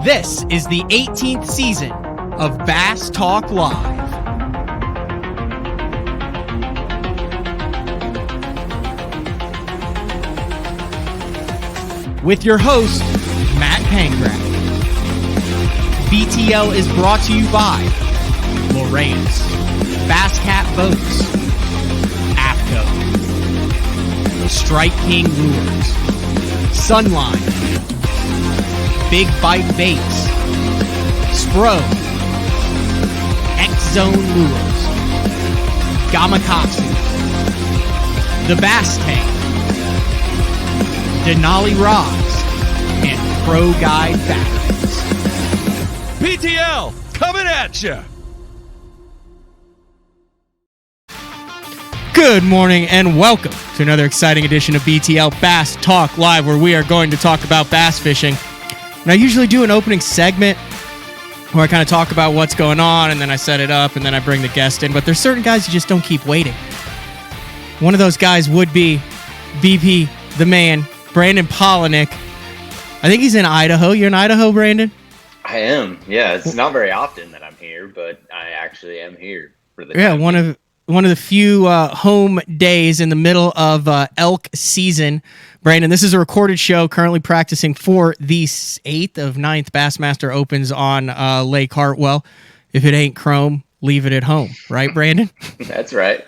This is the 18th season of Bass Talk Live. With your host, Matt Pangrath. BTL is brought to you by Lawrence, Bass Cat Boats, AFCO, Strike King Lures, Sunline, Big Bite Baits, Spro, X-Zone Lures, Gamakatsu, The Bass Tank, Denali Rods, and Pro Guide Batteries. BTL, coming at you! Good morning and welcome to another exciting edition of BTL Bass Talk Live, where we are going to talk about bass fishing. And I usually do an opening segment where I kind of talk about what's going on, and then I set it up, and then I bring the guest in. But there's certain guys you just don't keep waiting. One of those guys would be BP, the man, Brandon Palaniuk. I think he's in Idaho. You're in Idaho, Brandon? I am. Yeah, it's not very often that I'm here, but I actually am here for the time. One of the few home days in the middle of elk season. Brandon, this is a recorded show, currently practicing for the 8th of 9th Bassmaster Opens on Lake Hartwell. If it ain't chrome, leave it at home. Right, Brandon? That's right.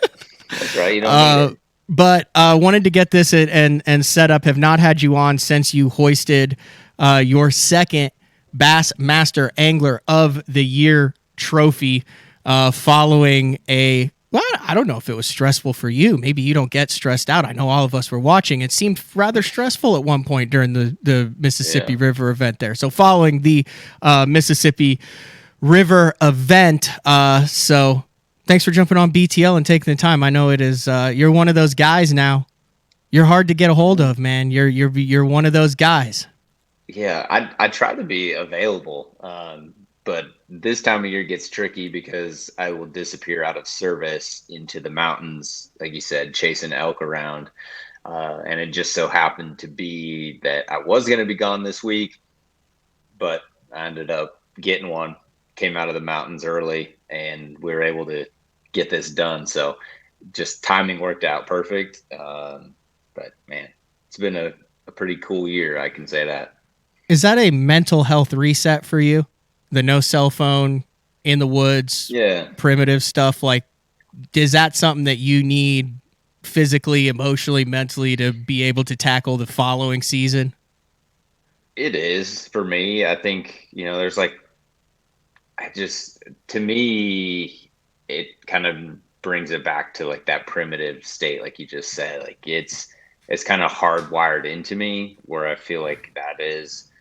That's right. You don't need it. But wanted to get this and set up. Have not had you on since you hoisted your second Bassmaster Angler of the Year trophy following a... Well, I don't know if it was stressful for you. Maybe you don't get stressed out. I know all of us were watching. It seemed rather stressful at one point during the Mississippi River event there. So following the Mississippi River event, so thanks for jumping on BTL and taking the time. I know it is. You're one of those guys now. You're hard to get a hold of, man. You're one of those guys. Yeah, I try to be available, but this time of year gets tricky because I will disappear out of service into the mountains, like you said, chasing elk around. And it just so happened to be that I was going to be gone this week, but I ended up getting one, came out of the mountains early, and we were able to get this done. So just timing worked out perfect. But man, it's been a pretty cool year. I can say that. Is that a mental health reset for you? The no cell phone, in the woods, primitive stuff, like, is that something that you need physically, emotionally, mentally to be able to tackle the following season? It is for me. I think, there's to me, it kind of brings it back to like that primitive state, like you just said. Like it's kind of hardwired into me, where I feel like that is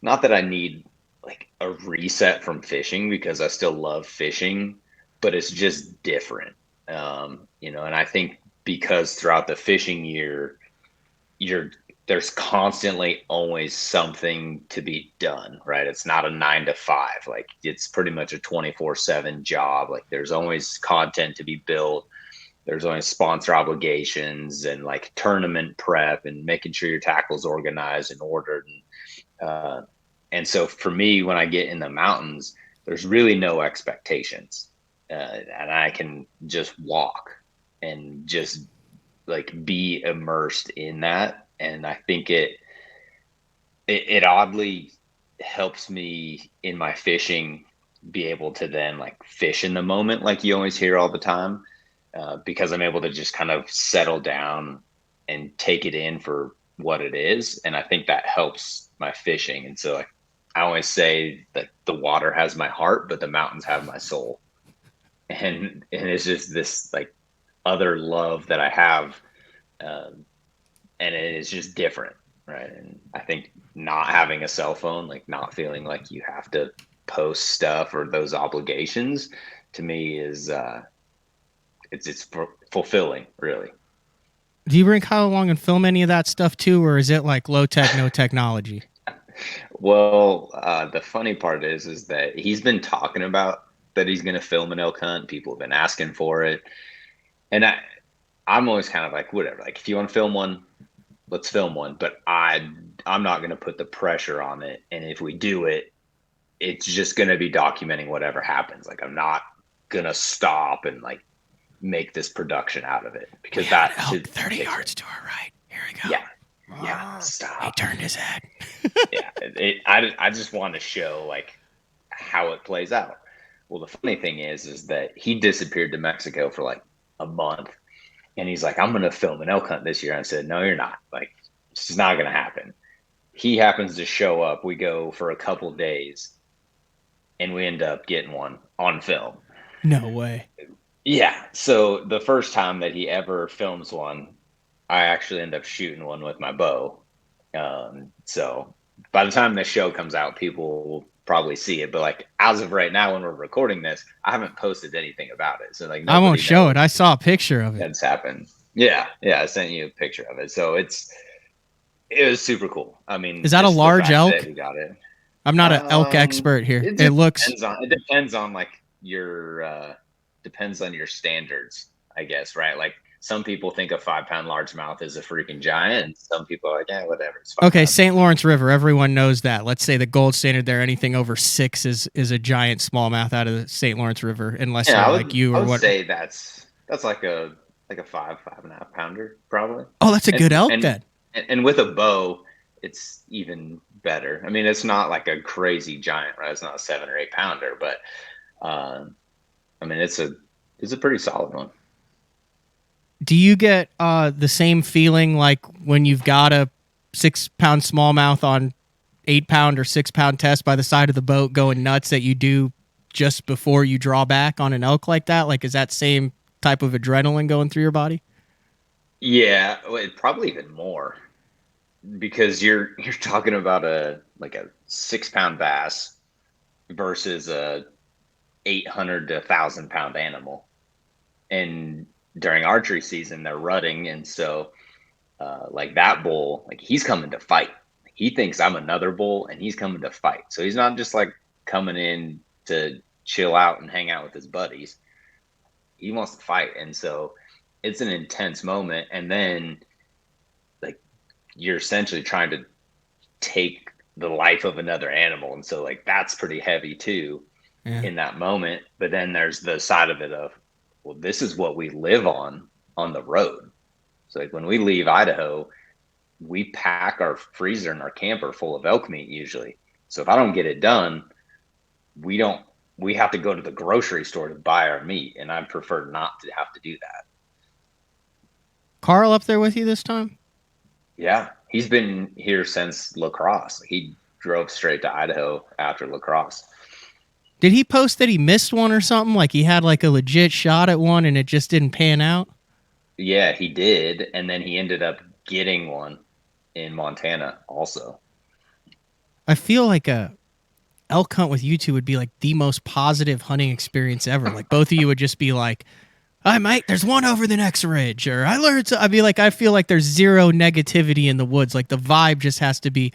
not that I need like a reset from fishing, because I still love fishing, but it's just different. And I think because throughout the fishing year, there's constantly always something to be done, right? It's not a 9 to 5. Like it's pretty much a 24/7 job. Like there's always content to be built. There's always sponsor obligations and like tournament prep and making sure your tackle's organized and ordered. And so for me, when I get in the mountains, there's really no expectations. And I can just walk and just like be immersed in that. And I think it oddly helps me in my fishing be able to then like fish in the moment, like you always hear all the time, because I'm able to just kind of settle down and take it in for what it is. And I think that helps my fishing. And so I always say that the water has my heart, but the mountains have my soul. And it's just this like other love that I have. And it is just different, right? And I think not having a cell phone, like not feeling like you have to post stuff or those obligations, to me is it's fulfilling, really. Do you bring Kyle along and film any of that stuff too, or is it like low tech, no technology? Well, the funny part is that he's been talking about that he's going to film an elk hunt. People have been asking for it. And I'm always kind of like, whatever, like if you want to film one, let's film one. But I'm not going to put the pressure on it. And if we do it, it's just going to be documenting whatever happens. Like, I'm not going to stop and like make this production out of it, because that elk 30 yards to our right. Here we go. Yeah. Stop. He turned his head. Yeah. I just want to show like how it plays out. Well, the funny thing is that he disappeared to Mexico for like a month, and he's like, I'm going to film an elk hunt this year. I said, no, you're not. Like, it's not going to happen. He happens to show up. We go for a couple days, and we end up getting one on film. No way. Yeah. So the first time that he ever films one, I actually end up shooting one with my bow. So by the time the show comes out, people will probably see it. But like, as of right now, when we're recording this, I haven't posted anything about it. So like, I won't show it. I saw a picture of it. That's happened. Yeah. I sent you a picture of it. So it was super cool. I mean, is that a large elk? We got it. I'm not an elk expert here. It depends on like your depends on your standards, I guess, right? Like, some people think a 5-pound largemouth is a freaking giant, and some people are like, yeah, whatever. It's okay, St. Lawrence River, everyone knows that. Let's say the gold standard there, anything over 6 is a giant smallmouth out of the St. Lawrence River, unless you're like you or what. I would what. say that's like a 5.5 pounder, probably. Oh, that's a good elk then. And with a bow, it's even better. I mean, it's not like a crazy giant, right? It's not a 7 or 8 pounder, but I mean, it's a pretty solid one. Do you get the same feeling like when you've got a 6-pound smallmouth on 8-pound or 6-pound test by the side of the boat going nuts that you do just before you draw back on an elk like that? Like, is that same type of adrenaline going through your body? Yeah, probably even more, because you're talking about a 6-pound bass versus a 800 to 1,000 pound animal, and during archery season they're rutting, and so like that bull, like, he's coming to fight. He thinks I'm another bull, and he's coming to fight. So he's not just like coming in to chill out and hang out with his buddies. He wants to fight, and so it's an intense moment. And then like, you're essentially trying to take the life of another animal, and so like, that's pretty heavy too. Yeah. In that moment. But then there's the side of it of, well, this is what we live on the road. So like, when we leave Idaho, we pack our freezer and our camper full of elk meat usually. So if I don't get it done, we have to go to the grocery store to buy our meat, and I prefer not to have to do that. Carl up there with you this time? Yeah, he's been here since La Crosse. He drove straight to Idaho after La Crosse. Did he post that he missed one or something? Like, he had like a legit shot at one and it just didn't pan out? Yeah, he did. And then he ended up getting one in Montana also. I feel like a elk hunt with you two would be like the most positive hunting experience ever. Like, both of you would just be like, "Hi, mate, there's one over the next ridge," or "I learned to," I'd be like, I feel like there's zero negativity in the woods. Like, the vibe just has to be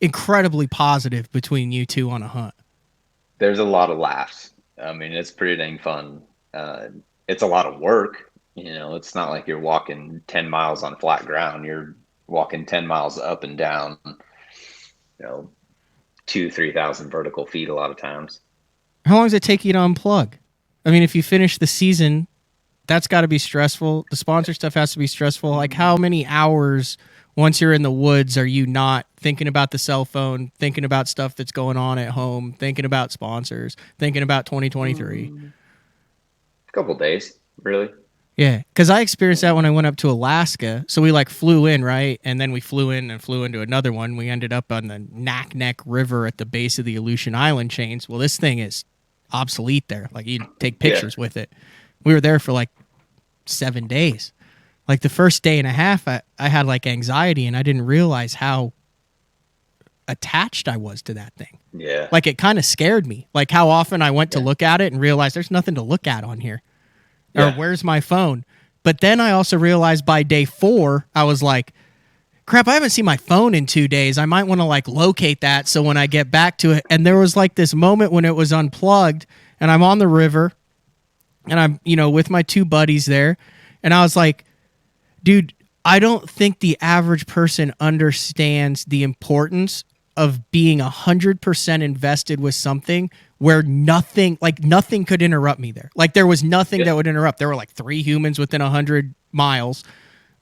incredibly positive between you two on a hunt. There's a lot of laughs. I mean, it's pretty dang fun. It's a lot of work. It's not like you're walking 10 miles on flat ground. You're walking 10 miles up and down, 2,000-3,000 vertical feet a lot of times. How long does it take you to unplug? I mean, if you finish the season, that's got to be stressful. The sponsor stuff has to be stressful. Like, how many hours once you're in the woods are you not thinking about the cell phone, thinking about stuff that's going on at home, thinking about sponsors, thinking about 2023? A couple days, really. Yeah, because I experienced that when I went up to Alaska. So we like flew in, right? And then we flew into another one. We ended up on the Naknek River at the base of the Aleutian Island chains. Well, this thing is obsolete there. Like, you take pictures with it. We were there for like 7 days. Like, the first day and a half, I had like anxiety, and I didn't realize how attached I was to that thing. Yeah. Like, it kind of scared me. Like, how often I went to look at it and realized there's nothing to look at on here. Or where's my phone? But then I also realized by day 4, I was like, crap, I haven't seen my phone in 2 days. I might want to like locate that so when I get back to it. And there was like this moment when it was unplugged, and I'm on the river, and I'm, with my 2 buddies there. And I was like, dude, I don't think the average person understands the importance of being 100% invested with something where nothing could interrupt me there. Like there was nothing that would interrupt. There were like 3 humans within 100 miles,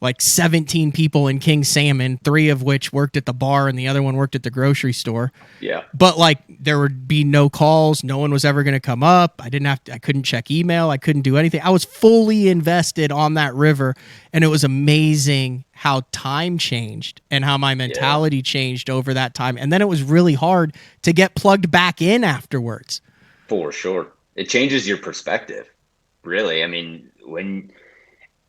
like 17 people in King Salmon, 3 of which worked at the bar and the other one worked at the grocery store. Yeah. But like there would be no calls. No one was ever going to come up. I couldn't check email. I couldn't do anything. I was fully invested on that river. And it was amazing how time changed and how my mentality changed over that time. And then it was really hard to get plugged back in afterwards. For sure. It changes your perspective, really. I mean,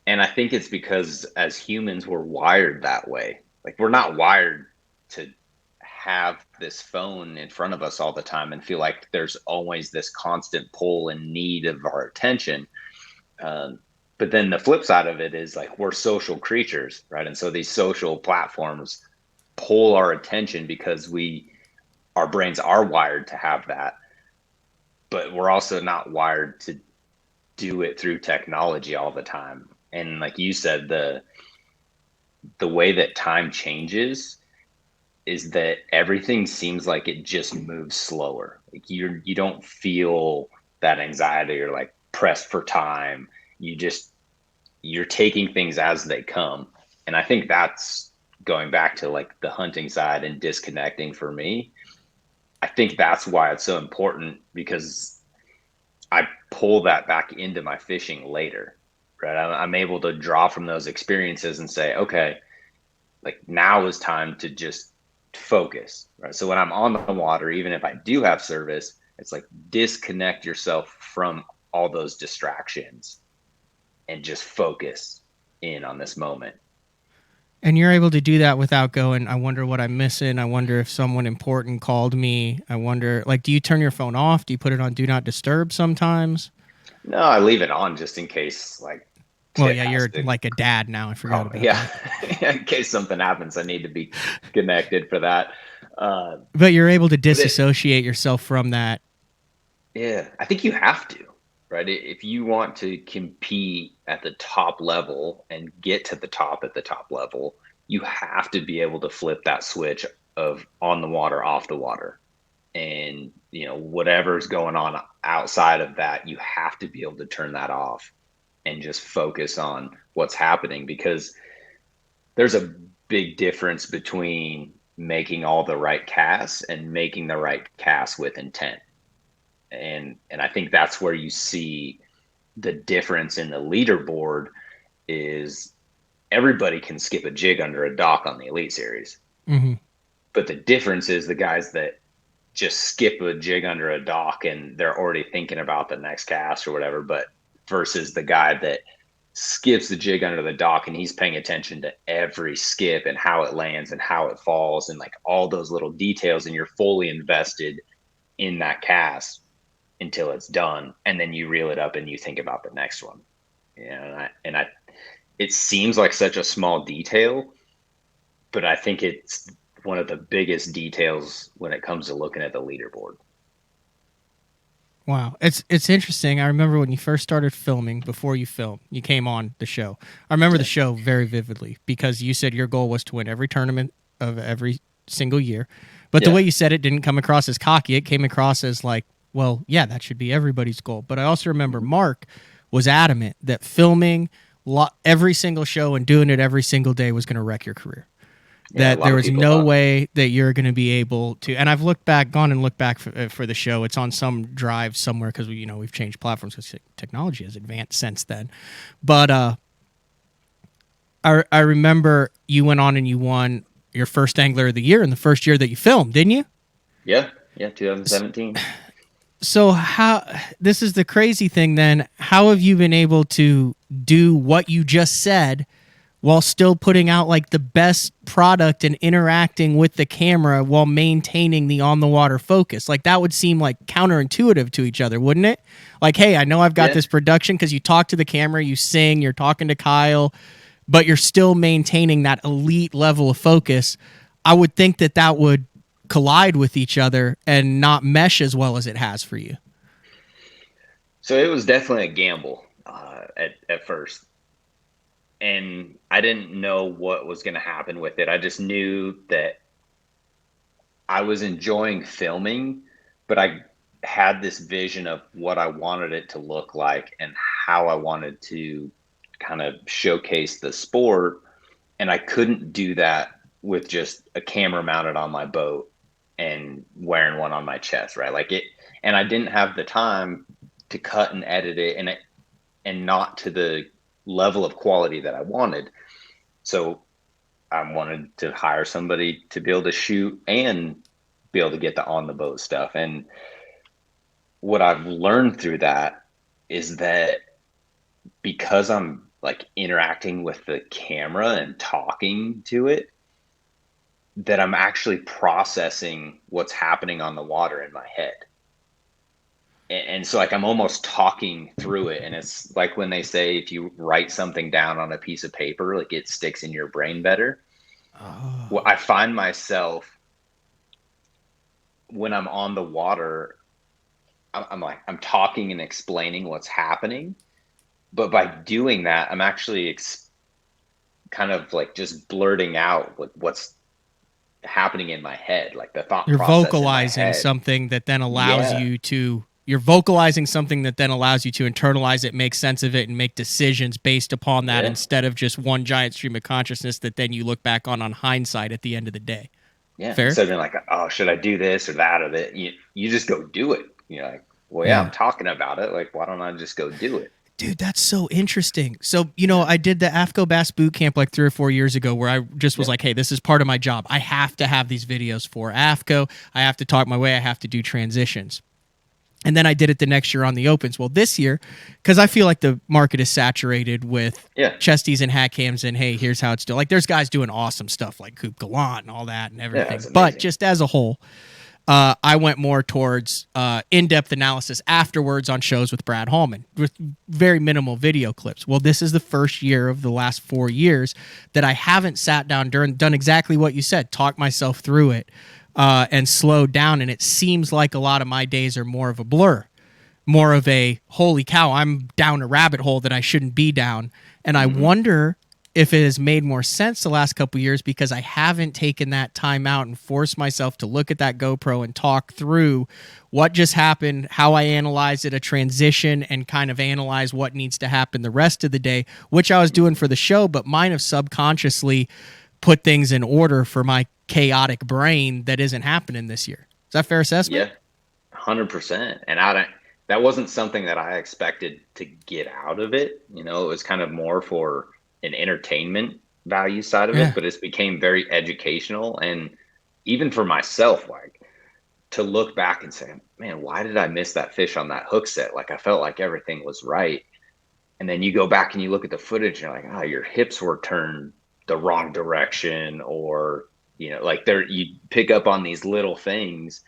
and I think it's because as humans, we're wired that way. Like we're not wired to have this phone in front of us all the time and feel like there's always this constant pull and need of our attention. But then the flip side of it is like we're social creatures, right? And so these social platforms pull our attention because our brains are wired to have that, but we're also not wired to do it through technology all the time. And like you said, the way that time changes is that everything seems like it just moves slower. Like you don't feel that anxiety or like pressed for time. You're taking things as they come. And I think that's going back to like the hunting side and disconnecting for me. I think that's why it's so important, because I pull that back into my fishing later. Right. I'm able to draw from those experiences and say, okay, like now is time to just focus. Right. So when I'm on the water, even if I do have service, it's like disconnect yourself from all those distractions and just focus in on this moment. And you're able to do that without going, I wonder what I'm missing. I wonder if someone important called me. I wonder, like, do you turn your phone off? Do you put it on Do Not Disturb sometimes? No, I leave it on just in case, like. Well, yeah, you're like a dad now. I forgot about that. In case something happens, I need to be connected for that. But you're able to disassociate yourself from that. Yeah, I think you have to, right? If you want to compete at the top level and get to the top at the top level, you have to be able to flip that switch of on the water, off the water. And, whatever's going on outside of that, you have to be able to turn that off and just focus on what's happening, because there's a big difference between making all the right casts and making the right cast with intent. And I think that's where you see the difference in the leaderboard is everybody can skip a jig under a dock on the Elite Series. Mm-hmm. But the difference is the guys that just skip a jig under a dock and they're already thinking about the next cast or whatever, but versus the guy that skips the jig under the dock and he's paying attention to every skip and how it lands and how it falls and like all those little details, and you're fully invested in that cast until it's done, and then you reel it up and you think about the next one. It seems like such a small detail, but I think it's one of the biggest details when it comes to looking at the leaderboard. Wow. It's interesting. I remember when you first started filming, before you filmed, you came on the show. I remember the show very vividly because you said your goal was to win every tournament of every single year. But the way you said it didn't come across as cocky. It came across as like, well, yeah, that should be everybody's goal. But I also remember Mark was adamant that filming every single show and doing it every single day was going to wreck your career. That there was no way that you're going to be able to. And I've gone and looked back for the show. It's on some drive somewhere because we've changed platforms because technology has advanced since then. But I remember you went on and you won your first Angler of the Year in the first year that you filmed, didn't you? Yeah, 2017. So this is the crazy thing then. How have you been able to do what you just said while still putting out like the best product and interacting with the camera while maintaining the on the water focus? Like that would seem like counterintuitive to each other, wouldn't it? Like, hey, I know I've got this production because you talk to the camera, you sing, you're talking to Kyle, but you're still maintaining that elite level of focus. I would think that would collide with each other and not mesh as well as it has for you. So it was definitely a gamble at first. And I didn't know what was going to happen with it. I just knew that I was enjoying filming, but I had this vision of what I wanted it to look like and how I wanted to kind of showcase the sport. And I couldn't do that with just a camera mounted on my boat and wearing one on my chest, right? Like it, and I didn't have the time to cut and edit it and not to the level of quality that I wanted. So I wanted to hire somebody to be able to shoot and be able to get the on the boat stuff. And what I've learned through that is that because I'm like interacting with the camera and talking to it, that I'm actually processing what's happening on the water in my head. And so like I'm almost talking through it. And it's like when they say if you write something down on a piece of paper, like it sticks in your brain better. Oh. Well, I find myself when I'm on the water, I'm like, I'm talking and explaining what's happening. But by doing that, I'm actually kind of like just blurting out what's happening in my head, like the thought You're process in my vocalizing head. something that then allows Yeah. you to you're vocalizing something that then allows you to internalize it, make sense of it, and make decisions based upon that Yeah. instead of just one giant stream of consciousness that then you look back on hindsight at the end of the day. Yeah. Fair? Instead of being like, oh, should I do this or that or that? You just go do it. You're like, well, yeah, Yeah. I'm talking about it. Like, why don't I just go do it? Dude, that's so interesting. So, I did the AFCO Bass Boot Camp like 3 or 4 years ago where I just was like, hey, this is part of my job. I have to have these videos for AFCO. I have to talk my way. I have to do transitions. And then I did it the next year on the Opens. Well, this year, because I feel like the market is saturated with Yeah. chesties and hat cams and, hey, here's how it's done. Like, there's guys doing awesome stuff like Coop Gallant and all that and everything. that's But amazing. just as a whole, I went more towards in-depth analysis afterwards on shows with Brad Hallman with very minimal video clips. Well, this is the first year of the last 4 years that I haven't sat down done exactly what you said, talked myself through it, and slowed down. And it seems like a lot of my days are more of a blur, more of a holy cow, I'm down a rabbit hole that I shouldn't be down. And I wonder if it has made more sense the last couple of years because I haven't taken that time out and forced myself to look at that GoPro and talk through what just happened, how I analyzed it, a transition, and kind of analyze what needs to happen the rest of the day, which I was doing for the show, but mine have subconsciously put things in order for my chaotic brain that isn't happening this year. Is that a fair assessment? Yeah, 100%. And that wasn't something that I expected to get out of it. It was kind of more for an entertainment value side of Yeah. it, but it's became very educational. And even for myself, like to look back and say, man, why did I miss that fish on that hook set? Like I felt like everything was right. And then you go back and you look at the footage and you're like, oh, your hips were turned the wrong direction, or, like you pick up on these little things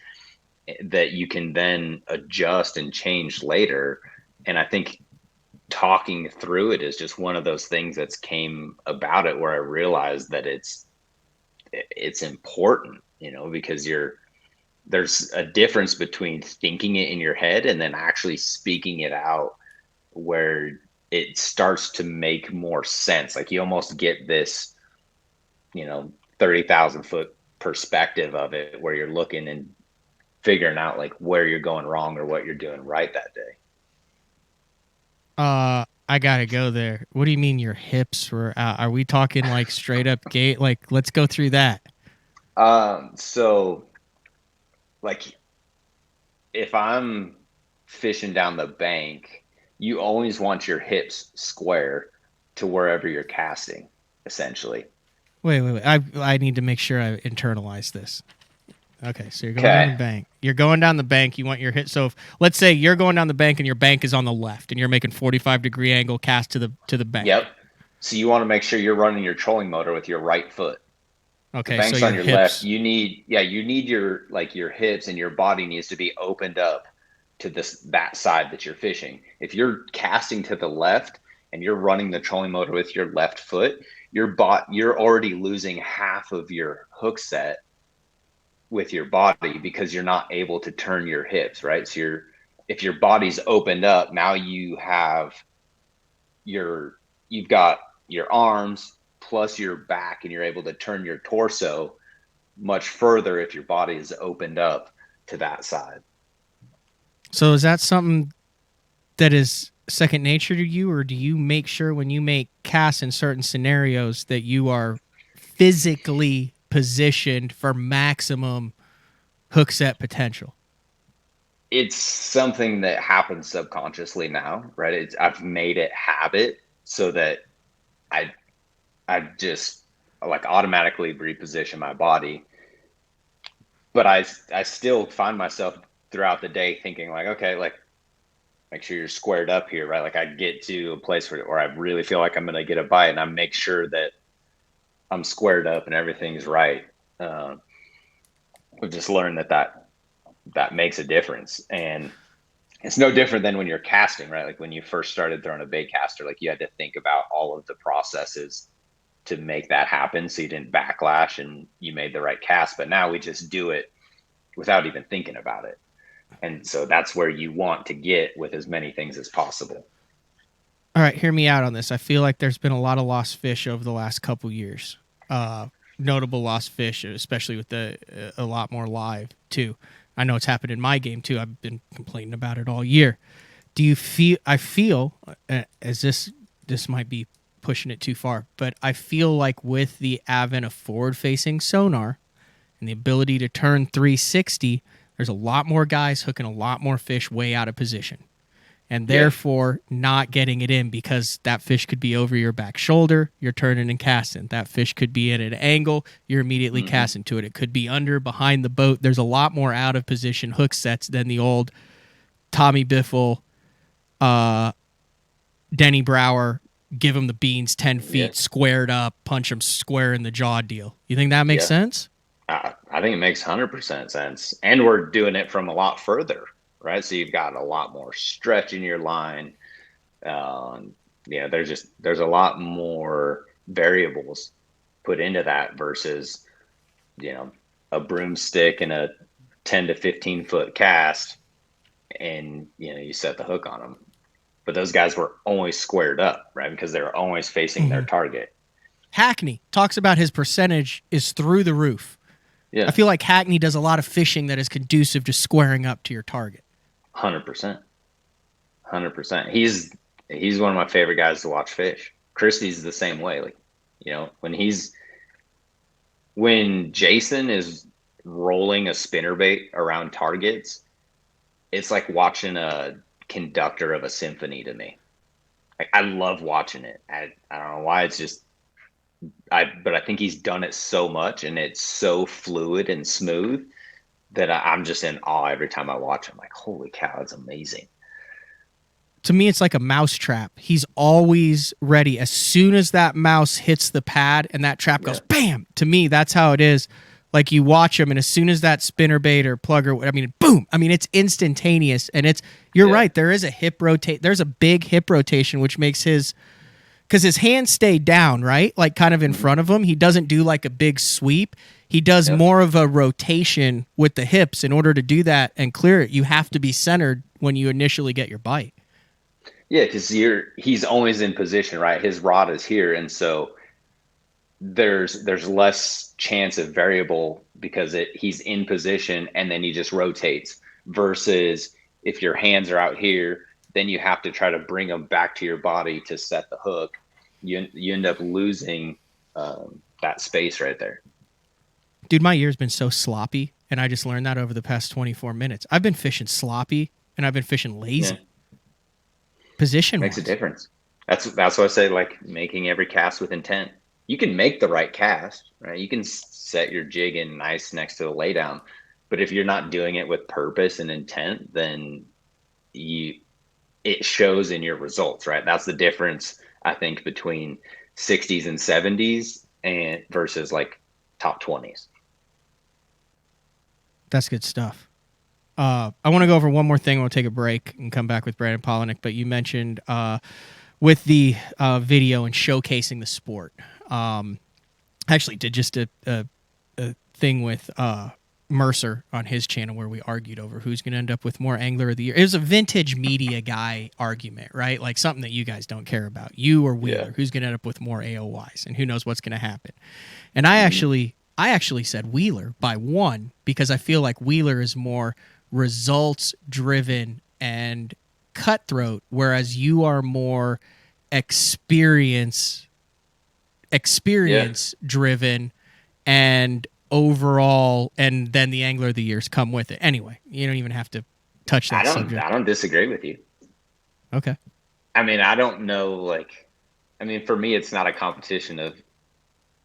that you can then adjust and change later. And I think talking through it is just one of those things that's came about it where I realized that it's important, because there's a difference between thinking it in your head and then actually speaking it out where it starts to make more sense. Like you almost get this, 30,000 foot perspective of it where you're looking and figuring out like where you're going wrong or what you're doing right that day. I gotta go there. What do you mean your hips were out? Are we talking like straight up gate? Like, let's go through that. So like if I'm fishing down the bank, you always want your hips square to wherever you're casting, essentially. Wait. I need to make sure I internalize this. Okay, so you're going down the bank. You're going down the bank. You want your hit. So let's say you're going down the bank and your bank is on the left, and you're making 45-degree angle cast to the bank. Yep. So you want to make sure you're running your trolling motor with your right foot. Okay, the bank's so on your hips. left. You need your hips and your body needs to be opened up to that side that you're fishing. If you're casting to the left and you're running the trolling motor with your left foot, you're already losing half of your hook set with your body because you're not able to turn your hips, right? So if your body's opened up, now you've got your arms plus your back and you're able to turn your torso much further if your body is opened up to that side. So is that something that is second nature to you, or do you make sure when you make casts in certain scenarios that you are physically positioned for maximum hook set potential? It's something that happens subconsciously now, right? I've made it habit so that I just like automatically reposition my body. But I still find myself throughout the day thinking like, okay, like make sure you're squared up here, right? Like I get to a place where I really feel like I'm going to get a bite, and I make sure that I'm squared up and everything's right. We've just learned that makes a difference. And it's no different than when you're casting, right? Like when you first started throwing a bait caster, like you had to think about all of the processes to make that happen so you didn't backlash and you made the right cast. But now we just do it without even thinking about it. And so that's where you want to get with as many things as possible. All right, hear me out on this. I feel like there's been a lot of lost fish over the last couple years. Notable lost fish, especially with a lot more live too. I know it's happened in my game too. I've been complaining about it all year. Do you feel? I feel as this might be pushing it too far, but I feel like with the advent of forward-facing sonar and the ability to turn 360, there's a lot more guys hooking a lot more fish way out of position, and therefore not getting it in because that fish could be over your back shoulder, you're turning and casting. That fish could be at an angle, you're immediately casting to it. It could be under, behind the boat. There's a lot more out of position hook sets than the old Tommy Biffle, Denny Brower, give him the beans 10 feet, squared up, punch him square in the jaw deal. You think that makes sense? I think it makes 100% sense. And we're doing it from a lot further, right? So you've got a lot more stretch in your line. There's a lot more variables put into that versus, a broomstick and a 10 to 15 foot cast, and, you set the hook on them. But those guys were always squared up, right? Because they were always facing their target. Hackney talks about his percentage is through the roof. Yeah. I feel like Hackney does a lot of fishing that is conducive to squaring up to your target. 100%. 100%. He's one of my favorite guys to watch fish. Christie's the same way. Like, when Jason is rolling a spinnerbait around targets, it's like watching a conductor of a symphony to me. Like, I love watching it. I don't know why. It's just but I think he's done it so much and it's so fluid and smooth that I'm just in awe every time I watch him. Like, holy cow, it's amazing. To me, it's like a mouse trap. He's always ready. As soon as that mouse hits the pad and that trap goes bam, to me, that's how it is. Like, you watch him, and as soon as that spinnerbait or plugger, boom. It's instantaneous. And you're right. There is a hip rotate. There's a big hip rotation, which makes because his hands stay down, right? Like kind of in front of him. He doesn't do like a big sweep. He does more of a rotation with the hips. In order to do that and clear it, you have to be centered when you initially get your bite. Yeah, because he's always in position, right? His rod is here, and so there's less chance of variable because he's in position and then he just rotates. Versus if your hands are out here, then you have to try to bring them back to your body to set the hook. You end up losing that space right there. Dude, my year's been so sloppy, and I just learned that over the past 24 minutes. I've been fishing sloppy, and I've been fishing lazy. Position makes a difference. That's why I say, like, making every cast with intent. You can make the right cast, right? You can set your jig in nice next to the laydown, but if you're not doing it with purpose and intent, then it shows in your results, right? That's the difference, I think, between 60s and 70s and versus like top 20s. That's good stuff. I want to go over one more thing. We'll take a break and come back with Brandon Palaniuk. But you mentioned with the video and showcasing the sport. I actually did just a thing with Mercer on his channel where we argued over who's going to end up with more Angler of the Year. It was a vintage media guy argument, right? Like something that you guys don't care about. You or Wheeler, who's going to end up with more AOYs, and who knows what's going to happen. And I actually I actually said Wheeler by 1 because I feel like Wheeler is more results driven and cutthroat, whereas you are more experience driven and overall, and then the angler of the years come with it. Anyway, you don't even have to touch that subject. I don't disagree with you. Okay. I mean, I don't know, for me, it's not a competition of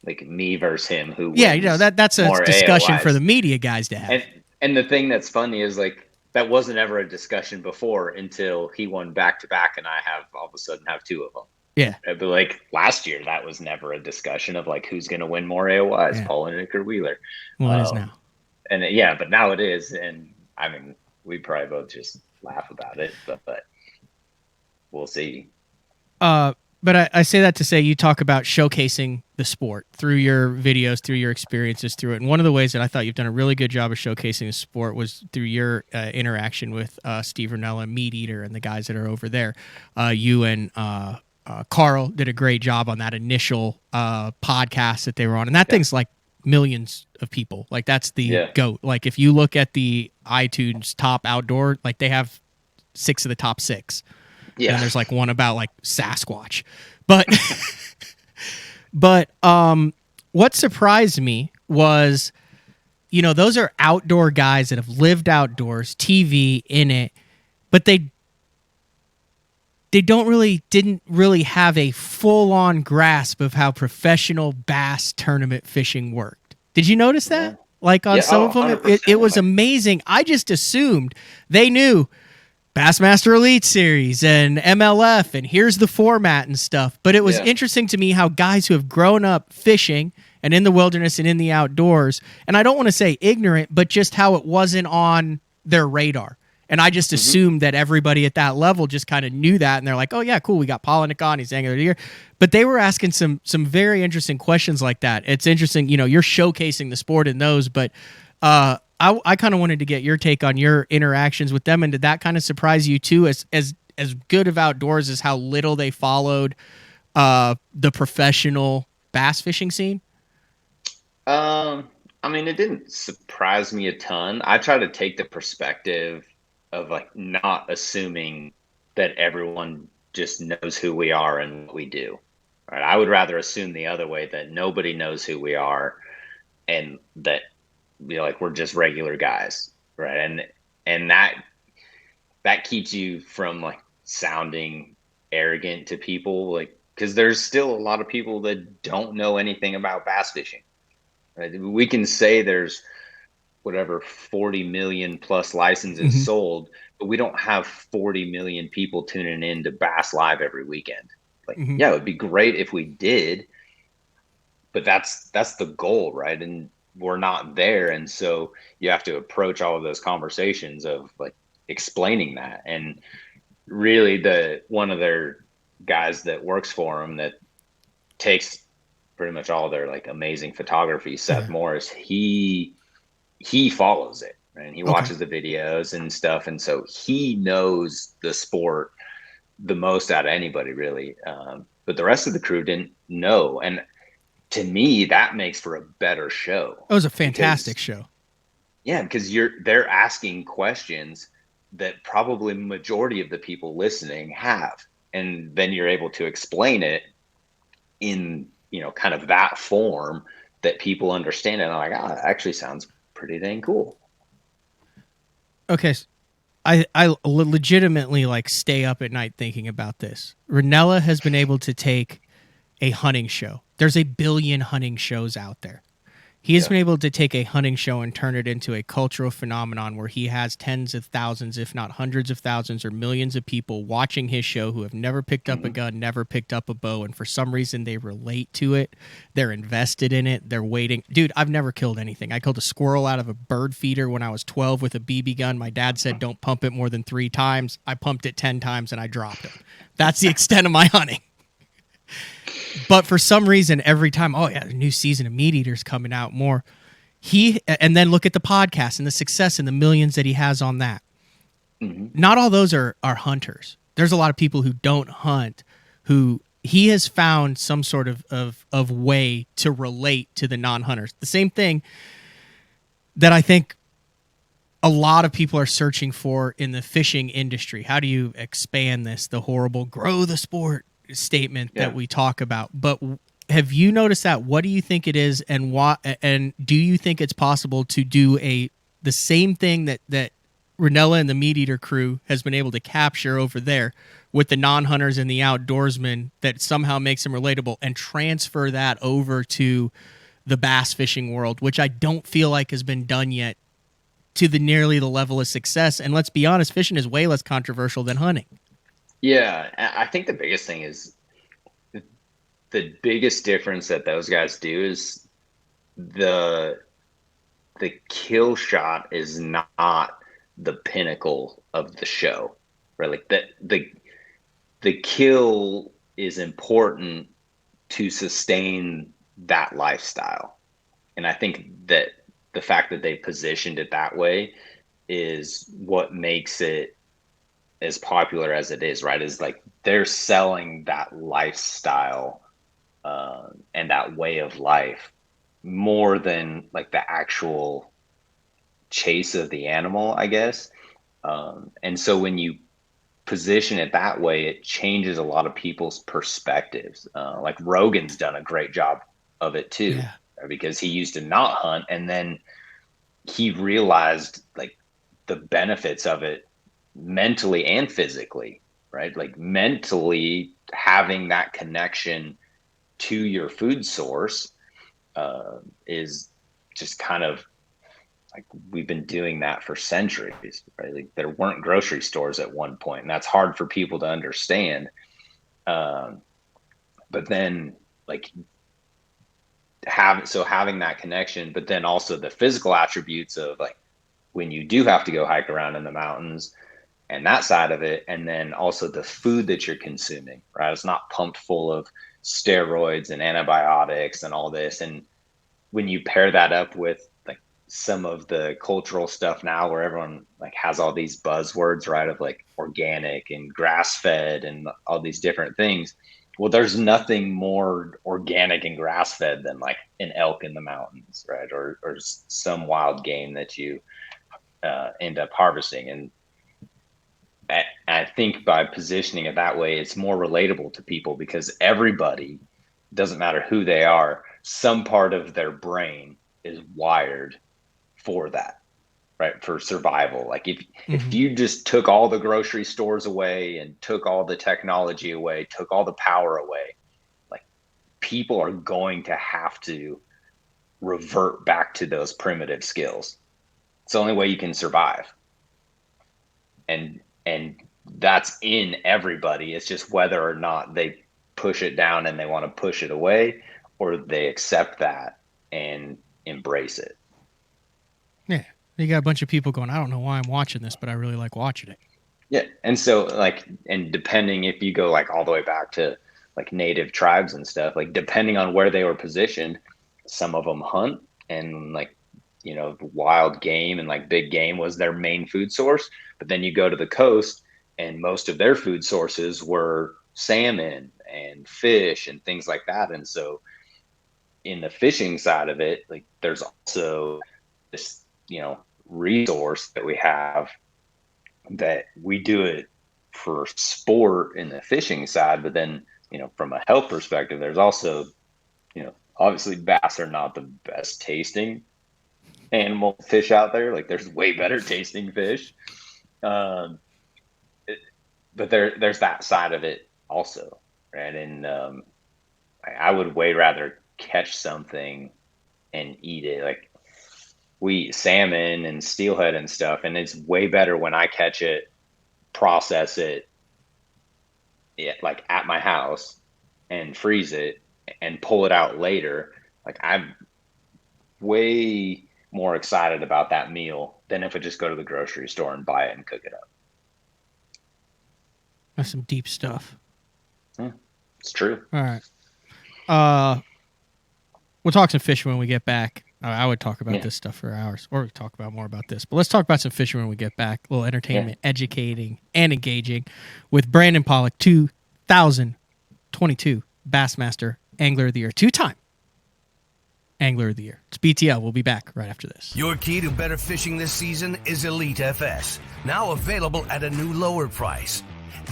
like me versus him. That's a discussion AOYs. for the media guys to have. And the thing that's funny is like that wasn't ever a discussion before until he won back to back, and I all of a sudden have 2 of them. Yeah. But like last year, that was never a discussion of like who's going to win more AOYs, Palaniuk or Wheeler. Well, it is now. And but now it is. And I mean, we probably both just laugh about it, but we'll see. But I say that to say you talk about showcasing the sport through your videos, through your experiences through it. And one of the ways that I thought you've done a really good job of showcasing the sport was through your interaction with Steve Ranella, Meat Eater, and the guys that are over there. You and Carl did a great job on that initial podcast that they were on. And that thing's like millions of people. Like that's the GOAT. Like if you look at the iTunes top outdoor, like they have 6 of the top 6. Yeah. And there's like one about like Sasquatch. But what surprised me was, those are outdoor guys that have lived outdoors, TV in it, but they didn't really have a full-on grasp of how professional bass tournament fishing worked. Did you notice that? Like on some of them, it was amazing. I just assumed they knew Bassmaster Elite Series and MLF, and here's the format and stuff. But it was interesting to me how guys who have grown up fishing and in the wilderness and in the outdoors, and I don't want to say ignorant, but just how it wasn't on their radar. And I just assumed that everybody at that level just kind of knew that, and they're like, oh, yeah, cool, we got Palaniuk on, he's angler of the year. But they were asking some very interesting questions like that. It's interesting, you're showcasing the sport in those, but I kind of wanted to get your take on your interactions with them, and did that kind of surprise you too, as good of outdoors as how little they followed the professional bass fishing scene? I mean, it didn't surprise me a ton. I try to take the perspective of like not assuming that everyone just knows who we are and what we do. Right? I would rather assume the other way, that nobody knows who we are and that we're just regular guys, right? And that keeps you from like sounding arrogant to people, like, because there's still a lot of people that don't know anything about bass fishing. Right? We can say there's 40 million plus licenses sold, but we don't have 40 million people tuning in to Bass Live every weekend. Like, yeah, it would be great if we did, but that's the goal, right? And we're not there. And so you have to approach all of those conversations of like explaining that. And really one of their guys that works for them that takes pretty much all their like amazing photography, Seth Morris, he follows it, right? And he watches the videos and stuff. And so he knows the sport the most out of anybody, really. But the rest of the crew didn't know. And to me, that makes for a better show. It was a fantastic show. Yeah, because they're asking questions that probably majority of the people listening have. And then you're able to explain it in, kind of that form that people understand. And I'm like, that actually sounds pretty dang cool. Okay. I legitimately like stay up at night thinking about this. Ranella has been able to take a hunting show. There's a billion hunting shows out there. He has been able to take a hunting show and turn it into a cultural phenomenon where he has tens of thousands, if not hundreds of thousands or millions of people watching his show who have never picked up a gun, never picked up a bow, and for some reason they relate to it. They're invested in it. They're waiting. Dude, I've never killed anything. I killed a squirrel out of a bird feeder when I was 12 with a BB gun. My dad said don't pump it more than 3 times. I pumped it 10 times and I dropped it. That's the extent of my hunting. But for some reason, every time, the new season of Meat Eater's coming out more. And then look at the podcast and the success and the millions that he has on that. Not all those are hunters. There's a lot of people who don't hunt who he has found some sort of way to relate to the non-hunters. The same thing that I think a lot of people are searching for in the fishing industry. How do you expand this, the horrible grow the sport statement that we talk about? But have you noticed that? What do you think it is, and why? And do you think it's possible to do the same thing that Ranella and the Meat Eater crew has been able to capture over there with the non-hunters and the outdoorsmen, that somehow makes them relatable, and transfer that over to the bass fishing world, which I don't feel like has been done yet to nearly the level of success? And let's be honest, fishing is way less controversial than hunting. Yeah, I think the biggest thing is the biggest difference that those guys do is the kill shot is not the pinnacle of the show, right? Like the kill is important to sustain that lifestyle. And I think that the fact that they positioned it that way is what makes it as popular as it is, right? Is like they're selling that lifestyle and that way of life more than like the actual chase of the animal, I guess. And so when you position it that way, it changes a lot of people's perspectives. Like Rogan's done a great job of it too, because he used to not hunt, and then he realized like the benefits of it mentally and physically, right? Like mentally having that connection to your food source is just kind of like, we've been doing that for centuries, right? Like there weren't grocery stores at one point, and that's hard for people to understand. But then like having that connection, but then also the physical attributes of like when you do have to go hike around in the mountains and that side of it, and then also the food that you're consuming, right? It's not pumped full of steroids and antibiotics and all this. And when you pair that up with like some of the cultural stuff now where everyone like has all these buzzwords, right, of like organic and grass fed and all these different things. Well, there's nothing more organic and grass fed than like an elk in the mountains, right? Or some wild game that you end up harvesting. And I think by positioning it that way, it's more relatable to people, because everybody, doesn't matter who they are, some part of their brain is wired for that, right? For survival. Like if you just took all the grocery stores away and took all the technology away, took all the power away, like people are going to have to revert back to those primitive skills. It's the only way you can survive. And that's in everybody. It's just whether or not they push it down and they want to push it away, or they accept that and embrace it. Yeah. You got a bunch of people going, I don't know why I'm watching this, but I really like watching it. Yeah. And so like, and depending if you go like all the way back to like native tribes and stuff, like depending on where they were positioned, some of them hunt, and like, you know, wild game and like big game was their main food source. But then you go to the coast and most of their food sources were salmon and fish and things like that. And so in the fishing side of it, like there's also this, you know, resource that we have that we do it for sport in the fishing side. But then, you know, from a health perspective, there's also, you know, obviously bass are not the best tasting animal fish out there. Like there's way better tasting fish. But there's that side of it also, right? And I would way rather catch something and eat it. Like we eat salmon and steelhead and stuff, and it's way better when I catch it, process it, like at my house, and freeze it and pull it out later. Like I'm way more excited about that meal than if I just go to the grocery store and buy it and cook it up. That's some deep stuff. Yeah, it's true. All right. We'll talk some fishing when we get back. I would talk about this stuff for hours, or we could talk about more about this. But let's talk about some fishing when we get back. A little entertainment, educating, and engaging with Brandon Palaniuk, 2000 2022 Bassmaster Angler of the Year, 2-time Angler of the Year. It's BTL. We'll be back right after this. Your key to better fishing this season is Elite FS, now available at a new lower price.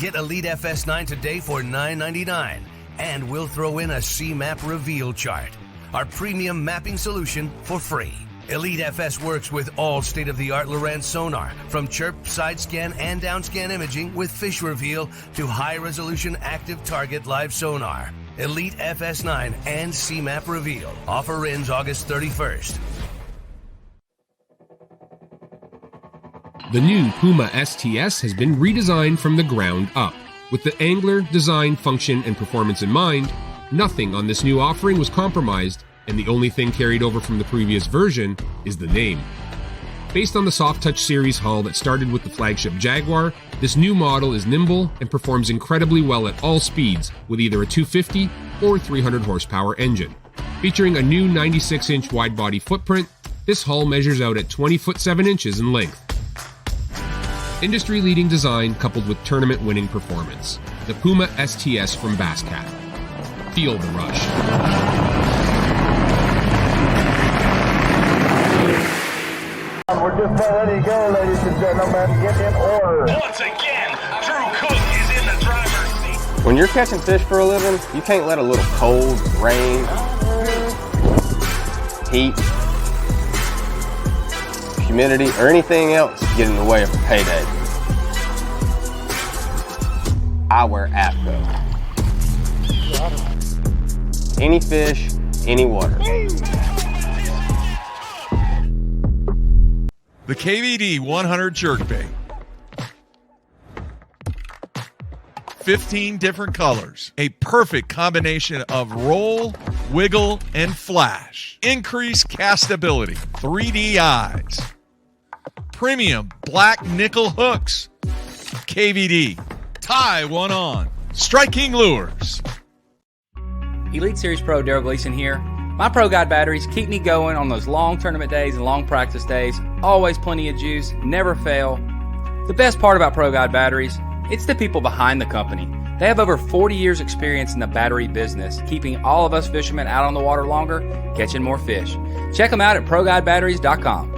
Get Elite FS9 today for $9.99, and we'll throw in a C-Map reveal chart, our premium mapping solution, for free. Elite FS works with all state-of-the-art Lowrance sonar, from chirp, side scan, and down scan imaging with fish reveal to high-resolution active target live sonar. Elite FS9 and C-Map reveal. Offer ends August 31st. The new Puma STS has been redesigned from the ground up. With the angler, design, function, and performance in mind, nothing on this new offering was compromised, and the only thing carried over from the previous version is the name. Based on the Soft Touch series hull that started with the flagship Jaguar, this new model is nimble and performs incredibly well at all speeds with either a 250 or 300 horsepower engine. Featuring a new 96-inch wide-body footprint, this hull measures out at 20 foot 7 inches in length. Industry-leading design coupled with tournament-winning performance. The Puma STS from Basscat. Feel the rush. We're just about ready to go, ladies and gentlemen. Get in order. Once again, Drew Cook is in the driver's seat. When you're catching fish for a living, you can't let a little cold, rain, heat, humidity, or anything else get in the way of a payday. I wear APCO. Any fish, any water. The KVD 100 jerkbait. 15 different colors. A perfect combination of roll, wiggle, and flash. Increased castability. 3D eyes. Premium black nickel hooks. KVD. Tie one on. Striking lures. Elite Series Pro Daryl Gleason here. My Pro Guide batteries keep me going on those long tournament days and long practice days. Always plenty of juice, never fail. The best part about Pro Guide batteries, it's the people behind the company. They have over 40 years experience in the battery business, keeping all of us fishermen out on the water longer, catching more fish. Check them out at ProGuideBatteries.com.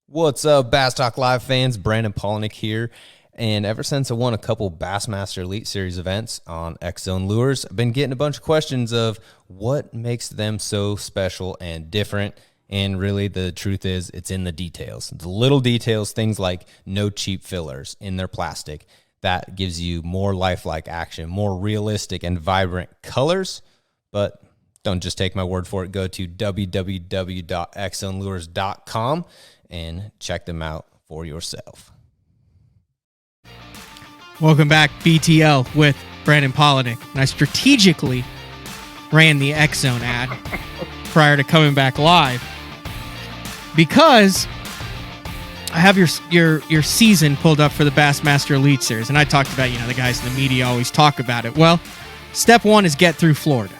What's up, Bass Talk Live fans? Brandon Palaniuk here. And ever since I won a couple Bassmaster Elite Series events on X-Zone Lures, I've been getting a bunch of questions of what makes them so special and different. And really, the truth is, it's in the details. The little details, things like no cheap fillers in their plastic. That gives you more lifelike action, more realistic and vibrant colors. But don't just take my word for it. Go to www.xzonelures.com and check them out for yourself. Welcome back, BTL with Brandon Palaniuk. And I strategically ran the X-Zone ad prior to coming back live because I have your season pulled up for the Bassmaster Elite Series. And I talked about, the guys in the media always talk about it. Well, step one is get through Florida.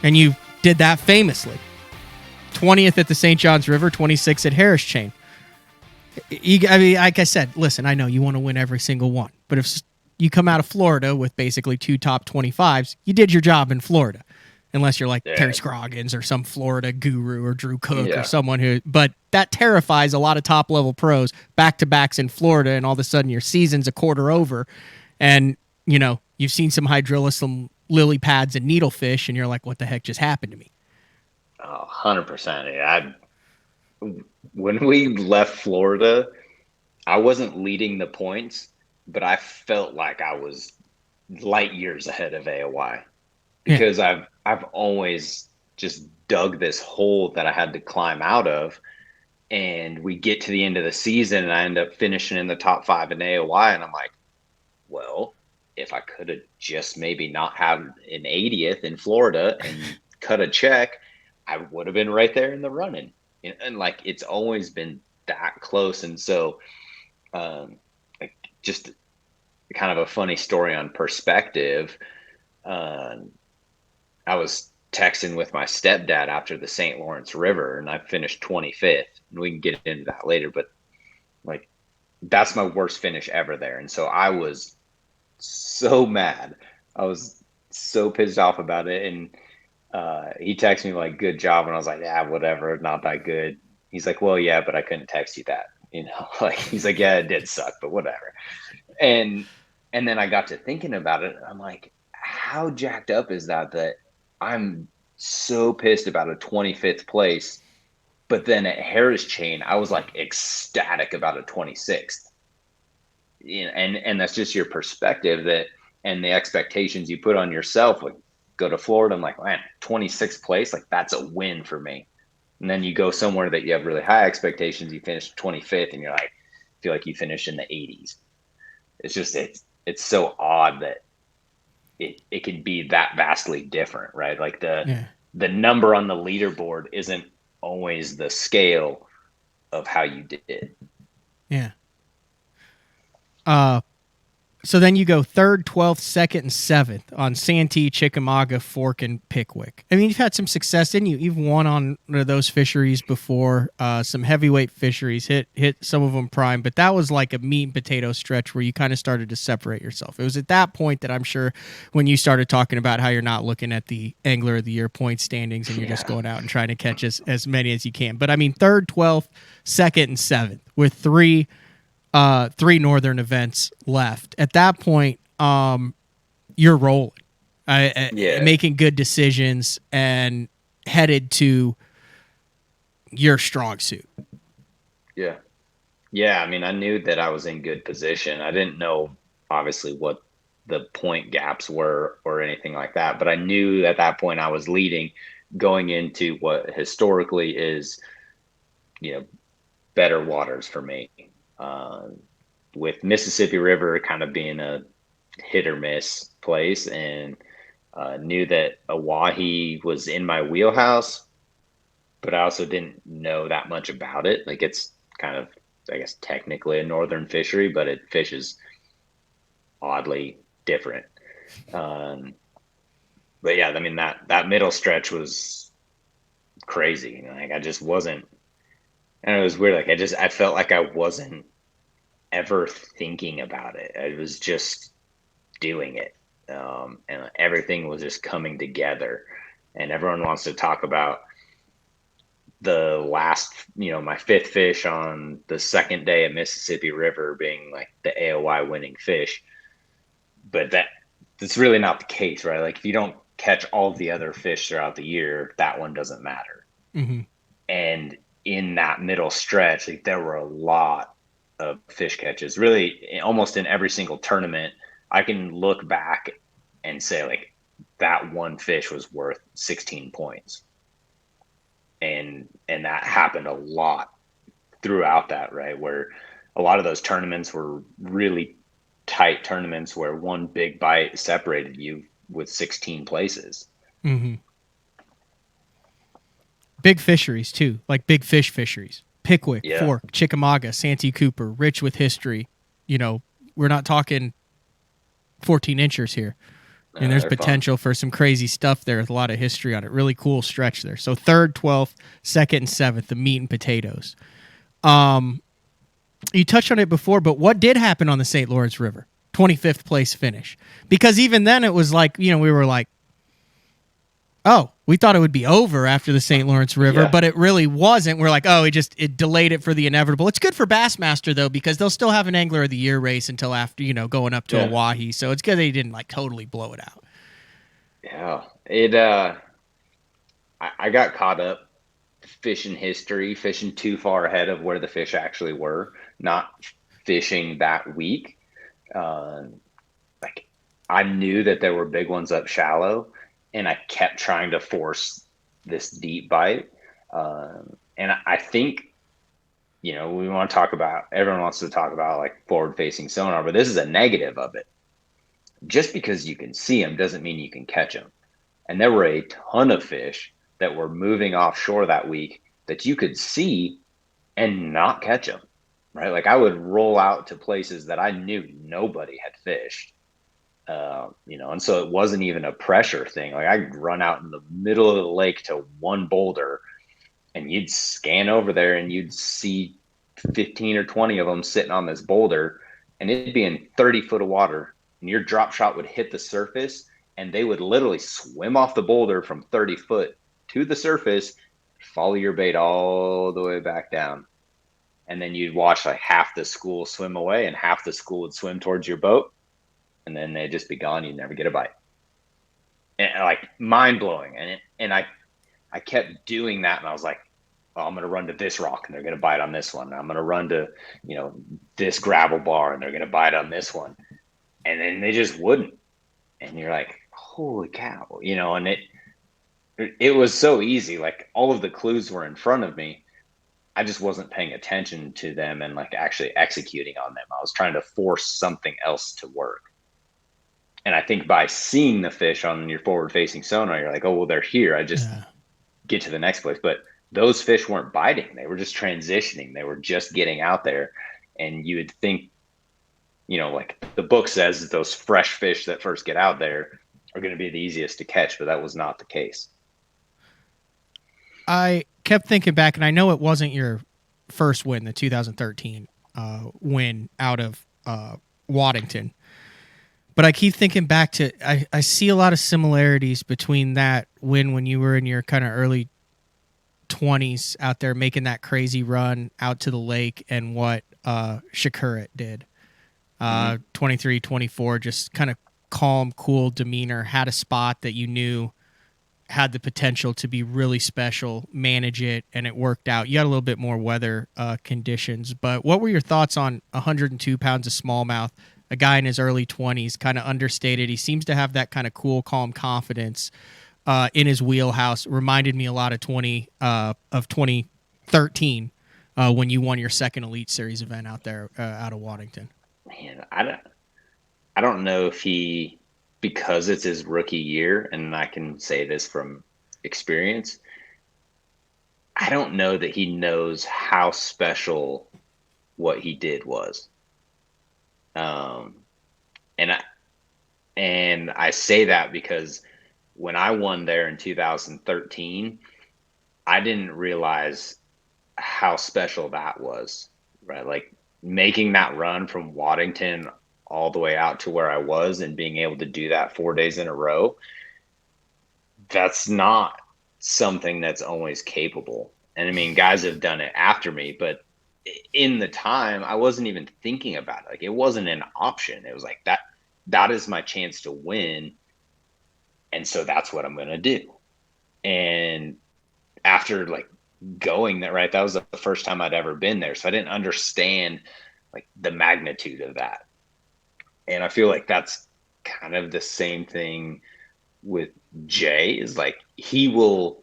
And you did that famously. 20th at the St. Johns River, 26th at Harris Chain. Like I said, listen, I know you want to win every single one, but if you come out of Florida with basically 2 top 25s, you did your job in Florida, unless you're like Terry Scroggins or some Florida guru or Drew Cook or someone who, but that terrifies a lot of top level pros, back-to-backs in Florida, and all of a sudden your season's a quarter over, and you've seen some hydrilla, some lily pads and needlefish, and you're like, what the heck just happened to me? Oh, 100%. When we left Florida, I wasn't leading the points, but I felt like I was light years ahead of AOY because I've always just dug this hole that I had to climb out of. And we get to the end of the season and I end up finishing in the top 5 in AOY. And I'm like, well, if I could have just maybe not had an 80th in Florida and cut a check, I would have been right there in the running. And like, it's always been that close. And so just kind of a funny story on perspective. I was texting with my stepdad after the St. Lawrence River and I finished 25th, and we can get into that later, but like, that's my worst finish ever there. And so I was so mad. I was so pissed off about it. And he texted me like, good job. And I was like, yeah, whatever, not that good. He's like, well, yeah, but I couldn't text you that. Like, he's like, yeah, it did suck, but whatever. And then I got to thinking about it. And I'm like, how jacked up is that I'm so pissed about a 25th place. But then at Harris Chain, I was like ecstatic about a 26th. And that's just your perspective and the expectations you put on yourself. Like, go to Florida, I'm like, man, 26th place, like that's a win for me. And then you go somewhere that you have really high expectations, you finish 25th, and you're like, feel like you finished in the 80s. It's just it's so odd that it can be that vastly different, right? Like the number on the leaderboard isn't always the scale of how you did. Yeah. So then you go 3rd, 12th, 2nd, and 7th on Santee, Chickamauga, Fork, and Pickwick. I mean, you've had some success, didn't you? You've won on those fisheries before, some heavyweight fisheries, hit some of them prime, but that was like a meat and potato stretch where you kind of started to separate yourself. It was at that point that I'm sure when you started talking about how you're not looking at the Angler of the Year point standings and you're just going out and trying to catch as many as you can. But I mean, 3rd, 12th, 2nd, and 7th with three northern events left. At that point, you're rolling, making good decisions and headed to your strong suit. Yeah. Yeah. I mean, I knew that I was in good position. I didn't know obviously what the point gaps were or anything like that, but I knew at that point I was leading going into what historically is, better waters for me. With Mississippi River kind of being a hit or miss place, and knew that OAHE was in my wheelhouse, but I also didn't know that much about it. Like, it's kind of, I guess, technically a northern fishery, but it fishes oddly different. But yeah, I mean, that middle stretch was crazy. Like, I just wasn't, and it was weird. Like, I felt like I wasn't ever thinking about it. I was just doing it. And everything was just coming together. And everyone wants to talk about the last, my 5th fish on the 2nd day of Mississippi River being like the AOY winning fish. But that's really not the case, right? Like, if you don't catch all of the other fish throughout the year, that one doesn't matter. Mm-hmm. And in that middle stretch, like, there were a lot of fish catches, really almost in every single tournament. I can look back and say, like, that one fish was worth 16 points. And that happened a lot throughout that, right? Where a lot of those tournaments were really tight tournaments where one big bite separated you with 16 places. Mm-hmm. Big fisheries too, like big fish fisheries. Pickwick, Fork, Chickamauga, Santee Cooper, rich with history. We're not talking 14 inchers here. And there's potential for some crazy stuff there with a lot of history on it. Really cool stretch there. So 3rd, 12th, 2nd, and 7th, the meat and potatoes. You touched on it before, but what did happen on the St. Lawrence River? 25th place finish. Because even then it was like, we were like, oh, we thought it would be over after the St. Lawrence River, but it really wasn't. We're like, oh, it delayed it for the inevitable. It's good for Bassmaster, though, because they'll still have an Angler of the Year race until after, going up to OAHE. So it's good they didn't like totally blow it out. Yeah. I got caught up fishing history, fishing too far ahead of where the fish actually were, not fishing that week. Like, I knew that there were big ones up shallow, and I kept trying to force this deep bite. And I think, everyone wants to talk about like forward-facing sonar, but this is a negative of it. Just because you can see them doesn't mean you can catch them. And there were a ton of fish that were moving offshore that week that you could see and not catch them, right? Like, I would roll out to places that I knew nobody had fished. And so it wasn't even a pressure thing. Like, I'd run out in the middle of the lake to one boulder, and you'd scan over there and you'd see 15 or 20 of them sitting on this boulder, and it'd be in 30 foot of water, and your drop shot would hit the surface, and they would literally swim off the boulder from 30 foot to the surface, follow your bait all the way back down. And then you'd watch like half the school swim away and half the school would swim towards your boat. And then they'd just be gone. You'd never get a bite. And like mind blowing. And I kept doing that. And I was like, oh, I'm going to run to this rock and they're going to bite on this one. I'm going to run to, this gravel bar and they're going to bite on this one. And then they just wouldn't. And you're like, holy cow, and it was so easy. Like all of the clues were in front of me. I just wasn't paying attention to them and like actually executing on them. I was trying to force something else to work. And I think by seeing the fish on your forward facing sonar, you're like, oh, well, they're here. I just get to the next place. But those fish weren't biting. They were just transitioning. They were just getting out there. And you would think, like the book says, those fresh fish that first get out there are going to be the easiest to catch, but that was not the case. I kept thinking back, and I know it wasn't your first win, the 2013 win out of Waddington, but I keep thinking back to, I see a lot of similarities between that win when you were in your kind of early 20s out there making that crazy run out to the lake and what Shakurat did. 23, 24, just kind of calm, cool demeanor, had a spot that you knew had the potential to be really special, manage it, and it worked out. You had a little bit more weather conditions, but what were your thoughts on 102 pounds of smallmouth, a guy in his early 20s, kind of understated? He seems to have that kind of cool, calm confidence in his wheelhouse. Reminded me a lot of 2013 when you won your second Elite Series event out there out of Waddington. Man, I don't know if he, because it's his rookie year, and I can say this from experience, I don't know that he knows how special what he did was. And I say that because when I won there in 2013, I didn't realize how special that was, right? Like making that run from Waddington all the way out to where I was and being able to do that 4 days in a row, that's not something that's always capable. And I mean, guys have done it after me, but in the time I wasn't even thinking about it. Like it wasn't an option. It was like that is my chance to win. And so that's what I'm going to do. And after like going there, right, that was the first time I'd ever been there. So I didn't understand like the magnitude of that. And I feel like that's kind of the same thing with Jay, is like he will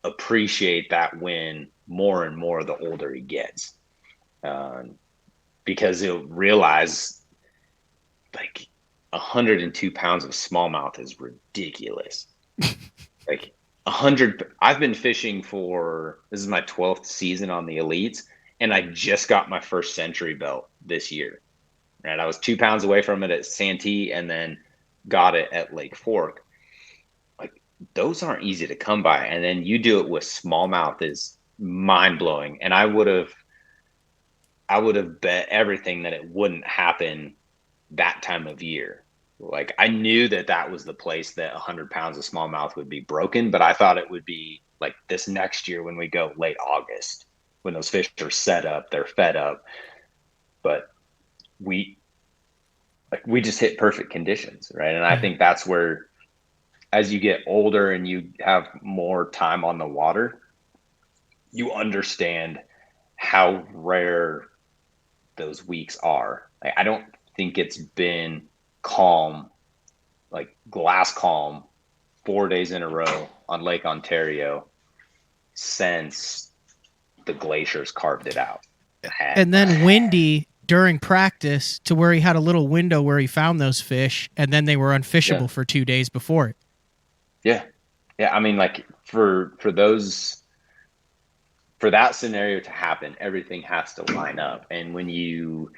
appreciate that win more and more the older he gets, because he'll realize like 102 pounds of smallmouth is ridiculous. Like 100. I've been fishing this is my 12th season on the Elites, and I just got my first century belt this year. Right, I was 2 pounds away from it at Santee, and then got it at Lake Fork. Like those aren't easy to come by, and then you do it with smallmouth is mind blowing. And I would have bet everything that it wouldn't happen that time of year. Like I knew that was the place that 100 pounds of smallmouth would be broken, but I thought it would be like this next year when we go late August, when those fish are set up, they're fed up. But we just hit perfect conditions, right? And I think that's where, as you get older and you have more time on the water, you understand how rare those weeks are. Like, I don't think it's been calm, like glass calm, 4 days in a row on Lake Ontario since the glaciers carved it out. And then windy during practice to where he had a little window where he found those fish, and then they were unfishable for 2 days before it. Yeah. I mean, like for that scenario to happen, everything has to line up. And when you're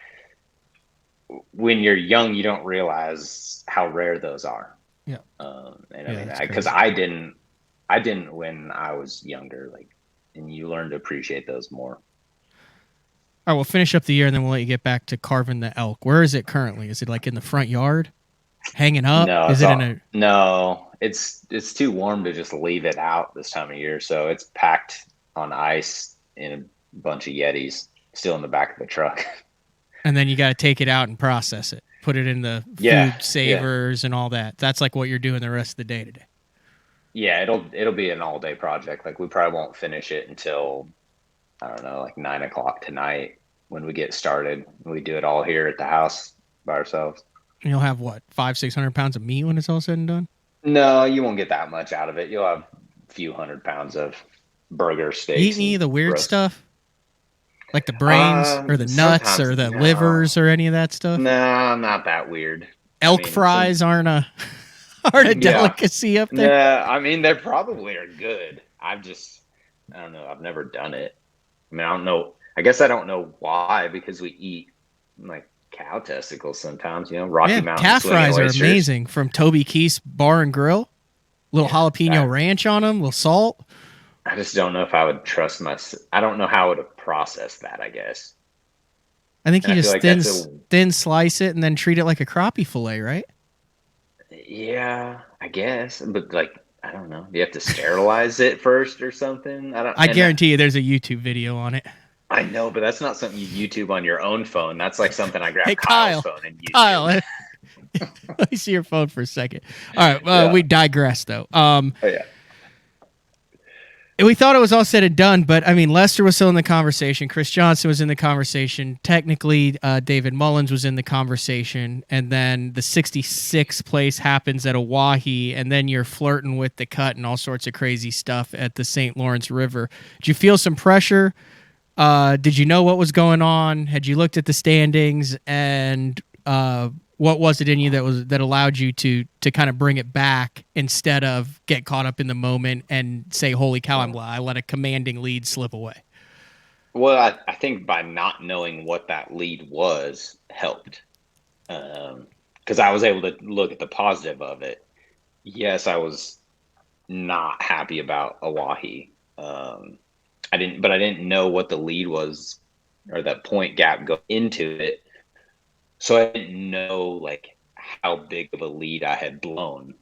young, you don't realize how rare those are. Yeah. And I mean, because I didn't when I was younger, like, and you learn to appreciate those more. All right, we'll finish up the year and then we'll let you get back to carving the elk. Where is it currently? Is it like in the front yard, hanging up? No, Is it in a? no, it's too warm to just leave it out this time of year. So it's packed on ice in a bunch of Yetis still in the back of the truck. And then you got to take it out and process it. Put it in the food savers and all that. That's like what you're doing the rest of the day today. Yeah, it'll be an all day project. Like we probably won't finish it until, I don't know, like 9 o'clock tonight when we get started. We do it all here at the house by ourselves. And you'll have what, 500-600 pounds of meat when it's all said and done? No, you won't get that much out of it. You'll have a few 100 pounds of burger steaks. Eat any of the weird stuff? Like the brains or the nuts or the livers or any of that stuff? No, not that weird. Elk fries aren't a delicacy up there? Yeah, I mean, they probably are good. I don't know. I've never done it. I mean, I don't know. I guess I don't know why, because we eat like cow testicles sometimes, Rocky Mountain. Calf fries are amazing from Toby Keith's Bar and Grill. Little jalapeno ranch on them, little salt. I just don't know if I would trust I don't know how I would have processed that, I guess. I think you just thin slice it and then treat it like a crappie fillet, right? Yeah, I guess. But like, I don't know. You have to sterilize it first or something? I guarantee you there's a YouTube video on it. I know, but that's not something you YouTube on your own phone. That's like something I grab Kyle's phone and YouTube. Kyle, let me see your phone for a second. All right, we digress though. We thought it was all said and done, but I mean, Lester was still in the conversation. Chris Johnson was in the conversation. Technically, David Mullins was in the conversation, and then the 66th place happens at OAHE, and then you're flirting with the cut and all sorts of crazy stuff at the St. Lawrence River. Did you feel some pressure? Did you know what was going on? Had you looked at the standings, and what was it in you that allowed you to kind of bring it back instead of get caught up in the moment and say, holy cow, I let a commanding lead slip away? Well, I think by not knowing what that lead was helped, because I was able to look at the positive of it. Yes, I was not happy about OAHE. I didn't know what the lead was or that point gap go into it. So I didn't know like how big of a lead I had blown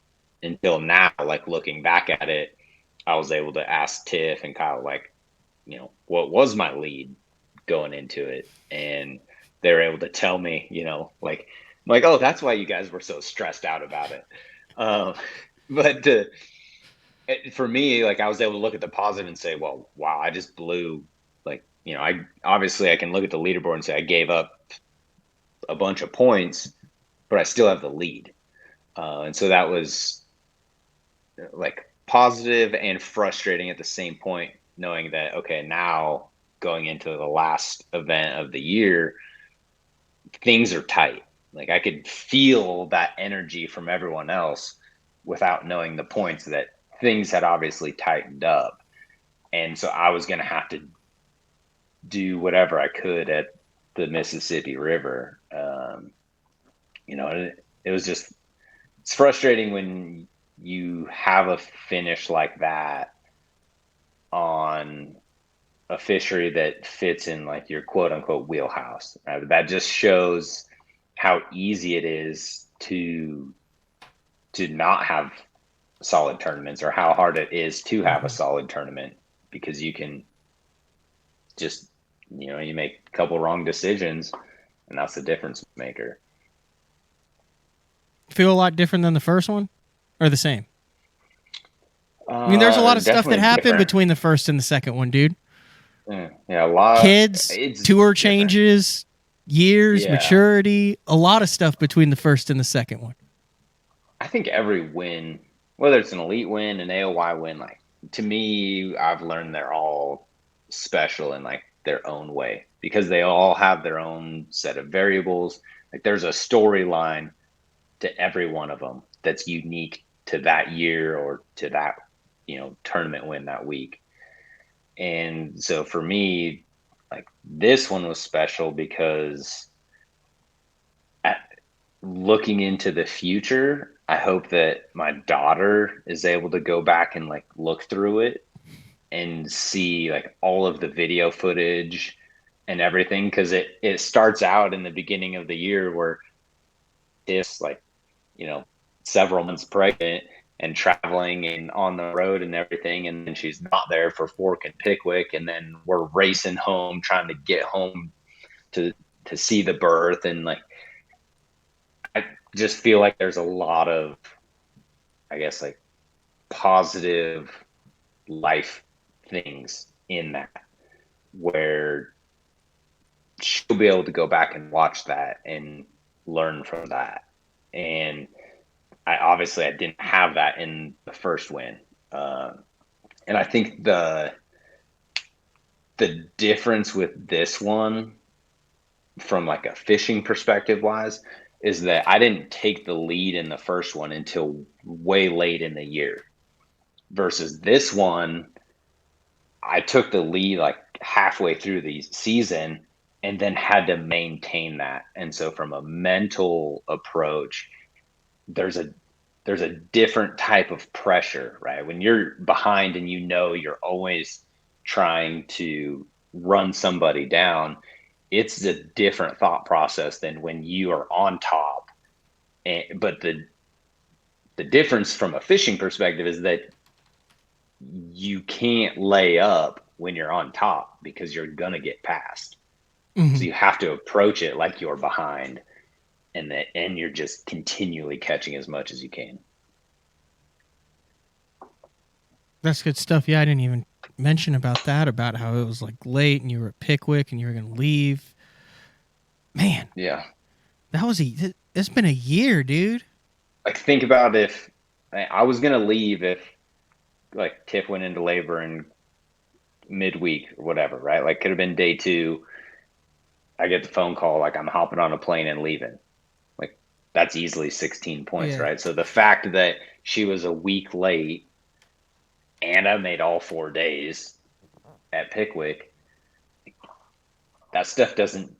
until now. Like looking back at it, I was able to ask Tiff and Kyle, like, what was my lead going into it? And they were able to tell me, like, oh, that's why you guys were so stressed out about it. But for me, like I was able to look at the positive and say, well, wow, I just blew, like, I can look at the leaderboard and say I gave up a bunch of points, but I still have the lead. And so that was like positive and frustrating at the same point, knowing that, okay, now going into the last event of the year, things are tight. Like I could feel that energy from everyone else without knowing the points that things had obviously tightened up. And so I was going to have to do whatever I could at the Mississippi River. It was just, it's frustrating when you have a finish like that on a fishery that fits in like your quote unquote wheelhouse. That just shows how easy it is to not have solid tournaments, or how hard it is to have a solid tournament, because you can just, you make a couple wrong decisions and that's the difference maker. Feel a lot different than the first one, or the same? I mean, there's a lot of stuff that happened between the first and the second one, dude. Yeah, a lot. Kids, tour changes, years, maturity, a lot of stuff between the first and the second one. I think every win, whether it's an elite win, an AOY win, like to me, I've learned they're all special in like their own way, because they all have their own set of variables. Like there's a storyline to every one of them that's unique to that year or to that, tournament win that week. And so for me, like this one was special because looking into the future, I hope that my daughter is able to go back and like look through it and see like all of the video footage and everything, because it starts out in the beginning of the year where it's like, several months pregnant and traveling and on the road and everything, and then she's not there for Fork and Pickwick, and then we're racing home trying to get home to see the birth, and like I just feel like there's a lot of, I guess, like positive life things in that, where she'll be able to go back and watch that and learn from that. And I didn't have that in the first win. And I think the difference with this one from like a fishing perspective wise is that I didn't take the lead in the first one until way late in the year, versus this one, I took the lead like halfway through the season and then had to maintain that. And so from a mental approach, there's a different type of pressure, right? When you're behind and you're always trying to run somebody down, it's a different thought process than when you are on top. But the difference from a fishing perspective is that you can't lay up when you're on top because you're going to get passed. Mm-hmm. So you have to approach it like you're behind, and you're just continually catching as much as you can. That's good stuff. Yeah, I didn't even mention about that, about how it was like late and you were at Pickwick and you were going to leave. Man. Yeah. It's been a year, dude. Like, think about if I was going to leave, if like Tiff went into labor in midweek or whatever, right? Like, could have been day 2. I get the phone call, like, I'm hopping on a plane and leaving. Like, that's easily 16 points, yeah. Right? So the fact that she was a week late and I made all 4 days at Pickwick, that stuff doesn't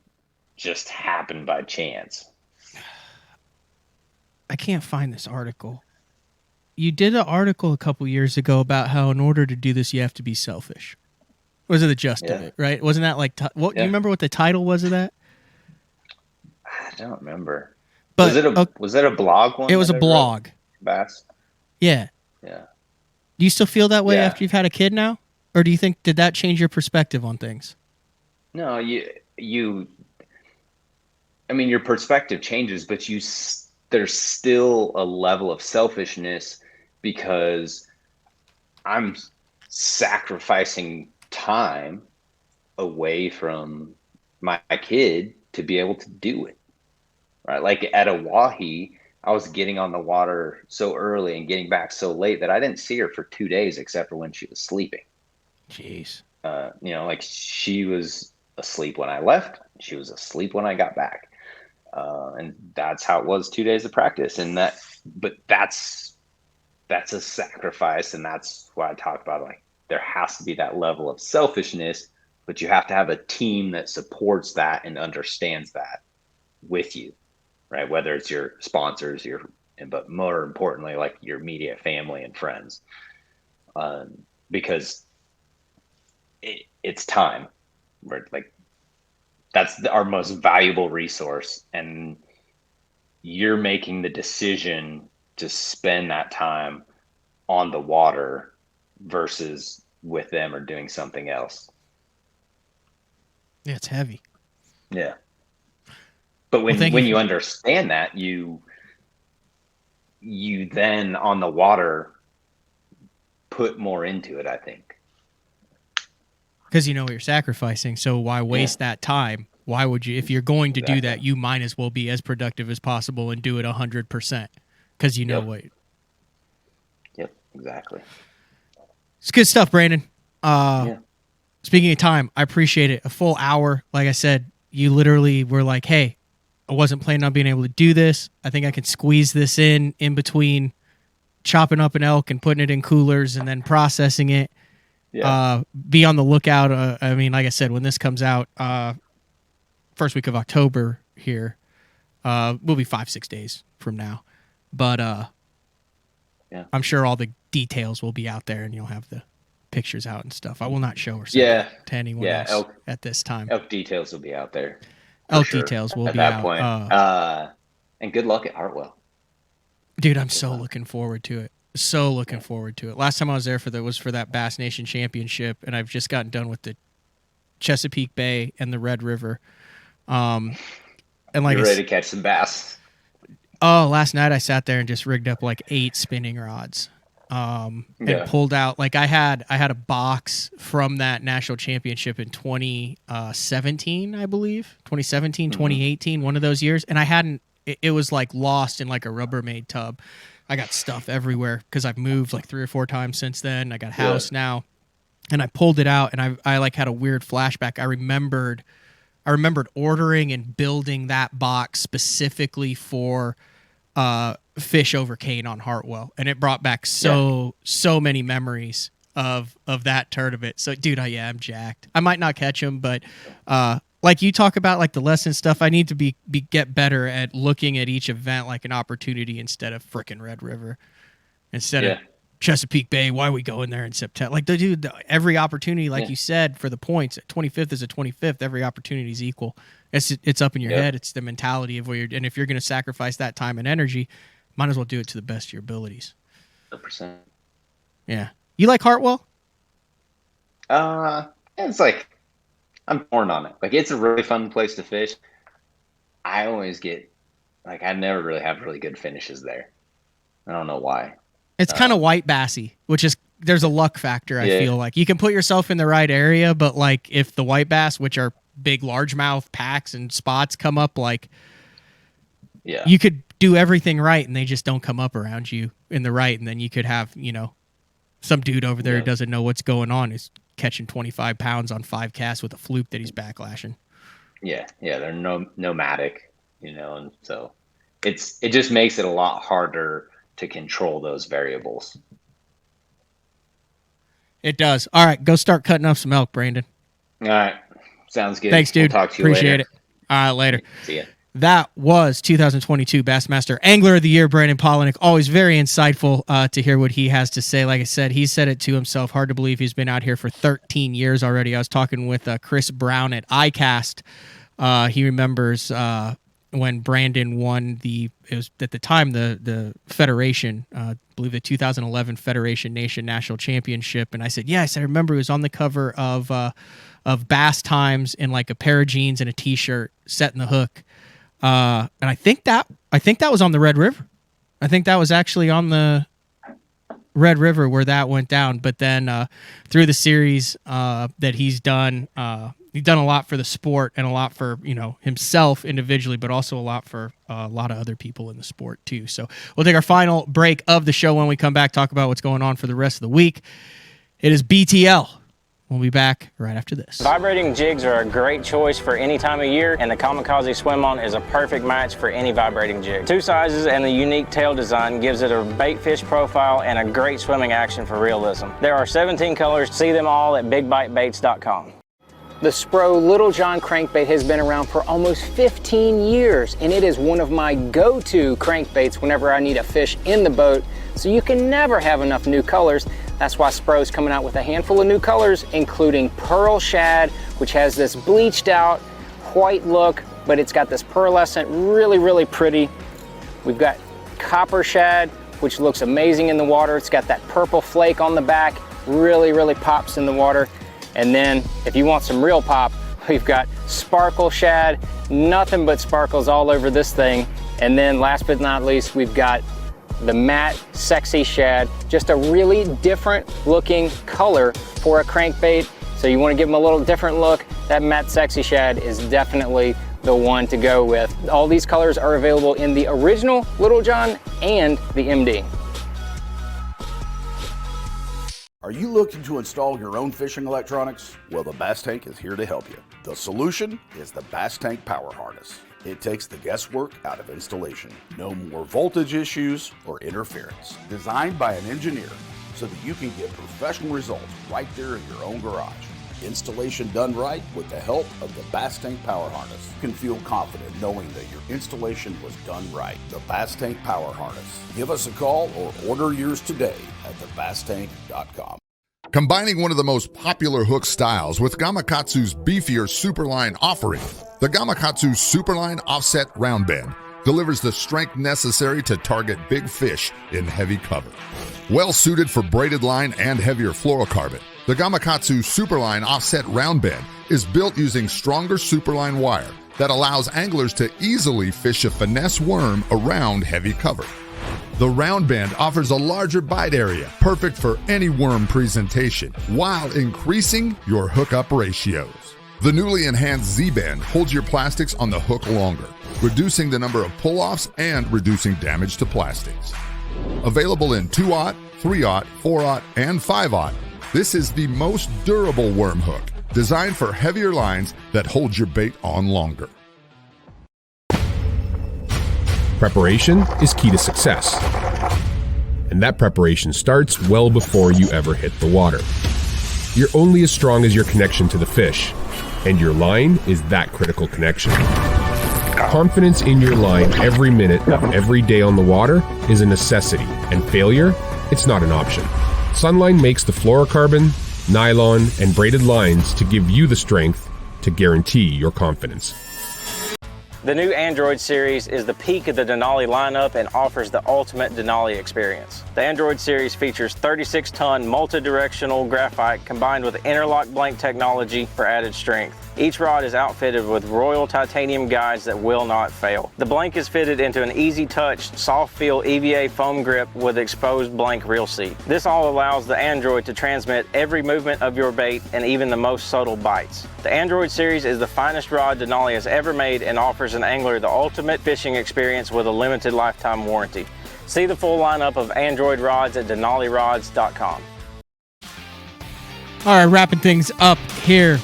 just happen by chance. I can't find this article. You did an article a couple years ago about how in order to do this, you have to be selfish. Was it the gist of it, right? Wasn't that like, what? Yeah. You remember what the title was of that? I don't remember. But was it a blog one? It was a blog. Bass? Yeah. Yeah. Do you still feel that way after you've had a kid now? Or do you think, did that change your perspective on things? No, your perspective changes, but there's still a level of selfishness because I'm sacrificing time away from my kid to be able to do it, right? Like at OAHE, I was getting on the water so early and getting back so late that I didn't see her for 2 days except for when she was sleeping. Jeez. Like she was asleep when I left. She was asleep when I got back. And that's how it was 2 days of practice. But that's a sacrifice. And that's why I talk about, like, there has to be that level of selfishness, but you have to have a team that supports that and understands that with you, right? Whether it's your sponsors, but more importantly, like your immediate family and friends, because it's time, right? Like, that's our most valuable resource. And you're making the decision to spend that time on the water versus with them or doing something else. Yeah, it's heavy. Yeah. But when you understand that, you then on the water put more into it, I think. Because you know what you're sacrificing, so why waste that time? Why would you? If you're going to do that, you might as well be as productive as possible and do it 100%. Because you know what. Yep, exactly. It's good stuff, Brandon. Speaking of time, I appreciate it. A full hour. Like I said, you literally were like, hey, I wasn't planning on being able to do this. I think I can squeeze this in between chopping up an elk and putting it in coolers and then processing it. Yeah. Be on the lookout. Like I said, when this comes out, first week of October here, will be 5-6 days from now. But I'm sure all the details will be out there, and you'll have the pictures out and stuff. I will not show or send Yeah. to anyone Yeah, else at this time. Elk details will be out there. Elk sure, details will at be that out. point. And good luck at Hartwell. Dude, I'm so looking forward to it. So looking forward to it. Last time I was there was for that Bass Nation Championship, and I've just gotten done with the Chesapeake Bay and the Red River. And like you're ready to catch some bass. Oh, last night I sat there and just rigged up like 8 spinning rods. And pulled out, like I had a box from that national championship in 2017, I believe. 2017, 2018, one of those years. And I hadn't, it was like lost in like a Rubbermaid tub. I got stuff everywhere because I've moved like 3 or 4 times since then. I got a house now. And I pulled it out and I like had a weird flashback. I remembered ordering and building that box specifically for fish over cane on Hartwell, and it brought back so many memories of that tournament. So dude, I'm jacked. I might not catch them, but like you talk about like the lesson stuff, I need to get better at looking at each event like an opportunity instead of frickin' Red River, instead of Chesapeake Bay. Why are we going there in September? Like, dude, every opportunity, like you said, for the points, 25th is a 25th. Every opportunity is equal. It's up in your head. It's the mentality of where you're, and if you're going to sacrifice that time and energy, might as well do it to the best of your abilities. 100%. Yeah. You like Hartwell? It's like, I'm torn on it. Like, it's a really fun place to fish. I always get, like, I never really have really good finishes there. I don't know why. It's kind of white bassy, which is, there's a luck factor, I feel like. You can put yourself in the right area, but like if the white bass, which are big largemouth packs and spots, come up, like you could do everything right and they just don't come up around you in the right, and then you could have, some dude over there who doesn't know what's going on is catching 25 pounds on 5 casts with a fluke that he's backlashing. Yeah, they're nomadic, and so it just makes it a lot harder to control those variables. It does. All right, go start cutting up some elk, Brandon. All right, sounds good. Thanks, dude. We'll talk to you Appreciate later. it. All right, later. See ya. That was 2022 Bassmaster Angler of the Year, Brandon Palaniuk. Always very insightful to hear what he has to say. Like I said, he said it to himself. Hard to believe he's been out here for 13 years already. I was talking with Chris Brown at iCast. He remembers when Brandon won it was at the time the Federation, I believe the 2011 Federation Nation National Championship. And I said, I remember he was on the cover of Bass Times in like a pair of jeans and a t-shirt, setting the hook. And I think that was on the Red River. I think that was actually on the Red River where that went down. But then through the series that he's done a lot for the sport and a lot for himself individually, but also a lot for a lot of other people in the sport too. So we'll take our final break of the show. When we come back, talk about what's going on for the rest of the week. It is BTL. We'll be back right after this. Vibrating jigs are a great choice for any time of year, and the Kamikaze Swim-On is a perfect match for any vibrating jig. 2 sizes and the unique tail design gives it a bait fish profile and a great swimming action for realism. There are 17 colors. See them all at bigbitebaits.com. The Spro Little John crankbait has been around for almost 15 years, and it is one of my go-to crankbaits whenever I need a fish in the boat, so you can never have enough new colors. That's why Spro's coming out with a handful of new colors, including Pearl Shad, which has this bleached out white look, but it's got this pearlescent, really, really pretty. We've got Copper Shad, which looks amazing in the water. It's got that purple flake on the back, really, really pops in the water. And then if you want some real pop, we've got Sparkle Shad, nothing but sparkles all over this thing. And then last but not least, we've got the matte Sexy Shad, just a really different looking color for a crankbait. So you want to give them a little different look, that matte Sexy Shad is definitely the one to go with. All these colors are available in the original Little John and the MD. Are you looking to install your own fishing electronics? Well, the Bass Tank is here to help you. The solution is the Bass Tank Power Harness. It takes the guesswork out of installation. No more voltage issues or interference. Designed by an engineer so that you can get professional results right there in your own garage. Installation done right with the help of the Bass Tank Power Harness. You can feel confident knowing that your installation was done right. The Bass Tank Power Harness. Give us a call or order yours today at thebasstank.com. Combining one of the most popular hook styles with Gamakatsu's beefier Superline offering, the Gamakatsu Superline Offset Round Bend delivers the strength necessary to target big fish in heavy cover. Well suited for braided line and heavier fluorocarbon, the Gamakatsu Superline Offset Round Bend is built using stronger Superline wire that allows anglers to easily fish a finesse worm around heavy cover. The round bend offers a larger bite area, perfect for any worm presentation, while increasing your hookup ratios. The newly enhanced Z-Bend holds your plastics on the hook longer, reducing the number of pull-offs and reducing damage to plastics. Available in 2/0, 3/0, 4/0, and 5/0, this is the most durable worm hook, designed for heavier lines that hold your bait on longer. Preparation is key to success. And that preparation starts well before you ever hit the water. You're only as strong as your connection to the fish, and your line is that critical connection. Confidence in your line every minute of every day on the water is a necessity, and failure, it's not an option. Sunline makes the fluorocarbon, nylon, and braided lines to give you the strength to guarantee your confidence. The new Android series is the peak of the Denali lineup and offers the ultimate Denali experience. The Android series features 36-ton multi-directional graphite combined with interlock blank technology for added strength. Each rod is outfitted with Royal titanium guides that will not fail. The blank is fitted into an easy-touch, soft-feel EVA foam grip with exposed blank reel seat. This all allows the Android to transmit every movement of your bait and even the most subtle bites. The Android series is the finest rod Denali has ever made and offers an angler the ultimate fishing experience with a limited lifetime warranty. See the full lineup of Android rods at denalirods.com. All right, wrapping things up here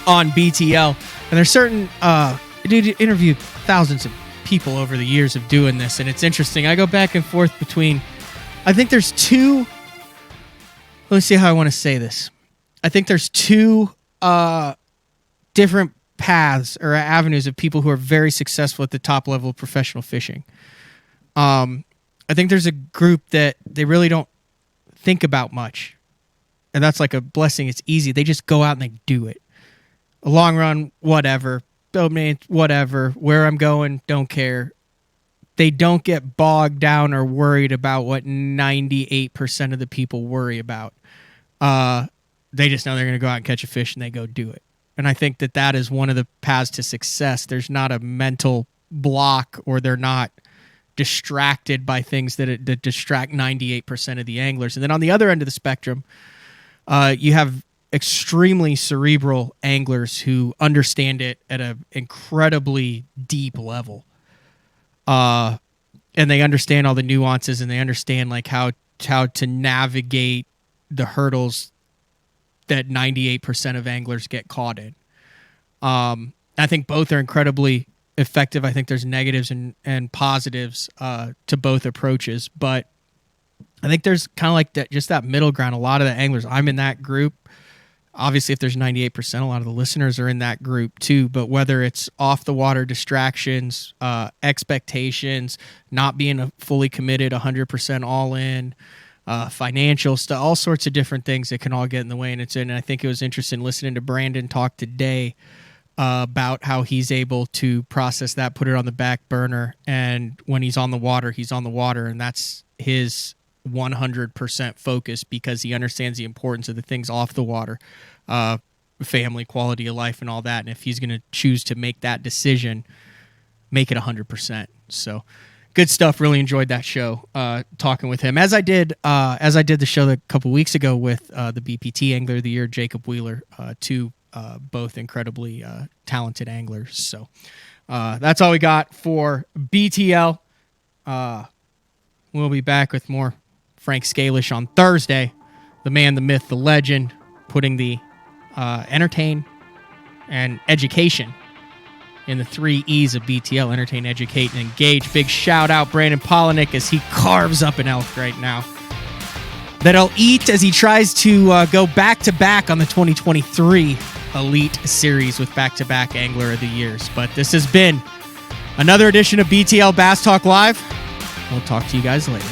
on BTL. And there's certain, I did interview thousands of people over the years of doing this, and it's interesting. I go back and forth between, I think there's two, let me see how I want to say this. I think there's two different paths or avenues of people who are very successful at the top level of professional fishing. I think there's a group that they really don't think about much, and that's like a blessing. It's easy. They just go out and they do it. A long run, whatever. Domain, whatever. Where I'm going, don't care. They don't get bogged down or worried about what 98% of the people worry about. They just know they're going to go out and catch a fish, and they go do it. And I think that that is one of the paths to success. There's not a mental block, or they're not distracted by things that distract 98% of the anglers. And then on the other end of the spectrum, you have extremely cerebral anglers who understand it at an incredibly deep level. And they understand all the nuances, and they understand like how to navigate the hurdles that 98% of anglers get caught in. I think both are incredibly effective. I think there's negatives and positives to both approaches, but I think there's kind of like that, just that middle ground. A lot of the anglers, I'm in that group. Obviously, if there's 98%, a lot of the listeners are in that group too. But whether it's off the water distractions, expectations, not being fully committed, 100% all in, financial stuff, all sorts of different things that can all get in the way. And I think it was interesting listening to Brandon talk today about how he's able to process that, put it on the back burner, and when he's on the water, and that's his 100% focus, because he understands the importance of the things off the water, family, quality of life, and all that. And if he's going to choose to make that decision, make it 100%. So good stuff. Really enjoyed that show, talking with him, as I did the show a couple weeks ago with the BPT Angler of the Year, Jacob Wheeler, two both incredibly talented anglers. So that's all we got for BTL. We'll be back with more Frank Scalish on Thursday. The man, the myth, the legend, putting the entertain and education in the 3 E's of BTL: entertain, educate, and engage. Big shout out Brandon Palaniuk as he carves up an elk right now that he'll eat as he tries to go back-to-back on the 2023 Elite Series with back-to-back Angler of the Years. But this has been another edition of BTL Bass Talk Live. We'll talk to you guys later.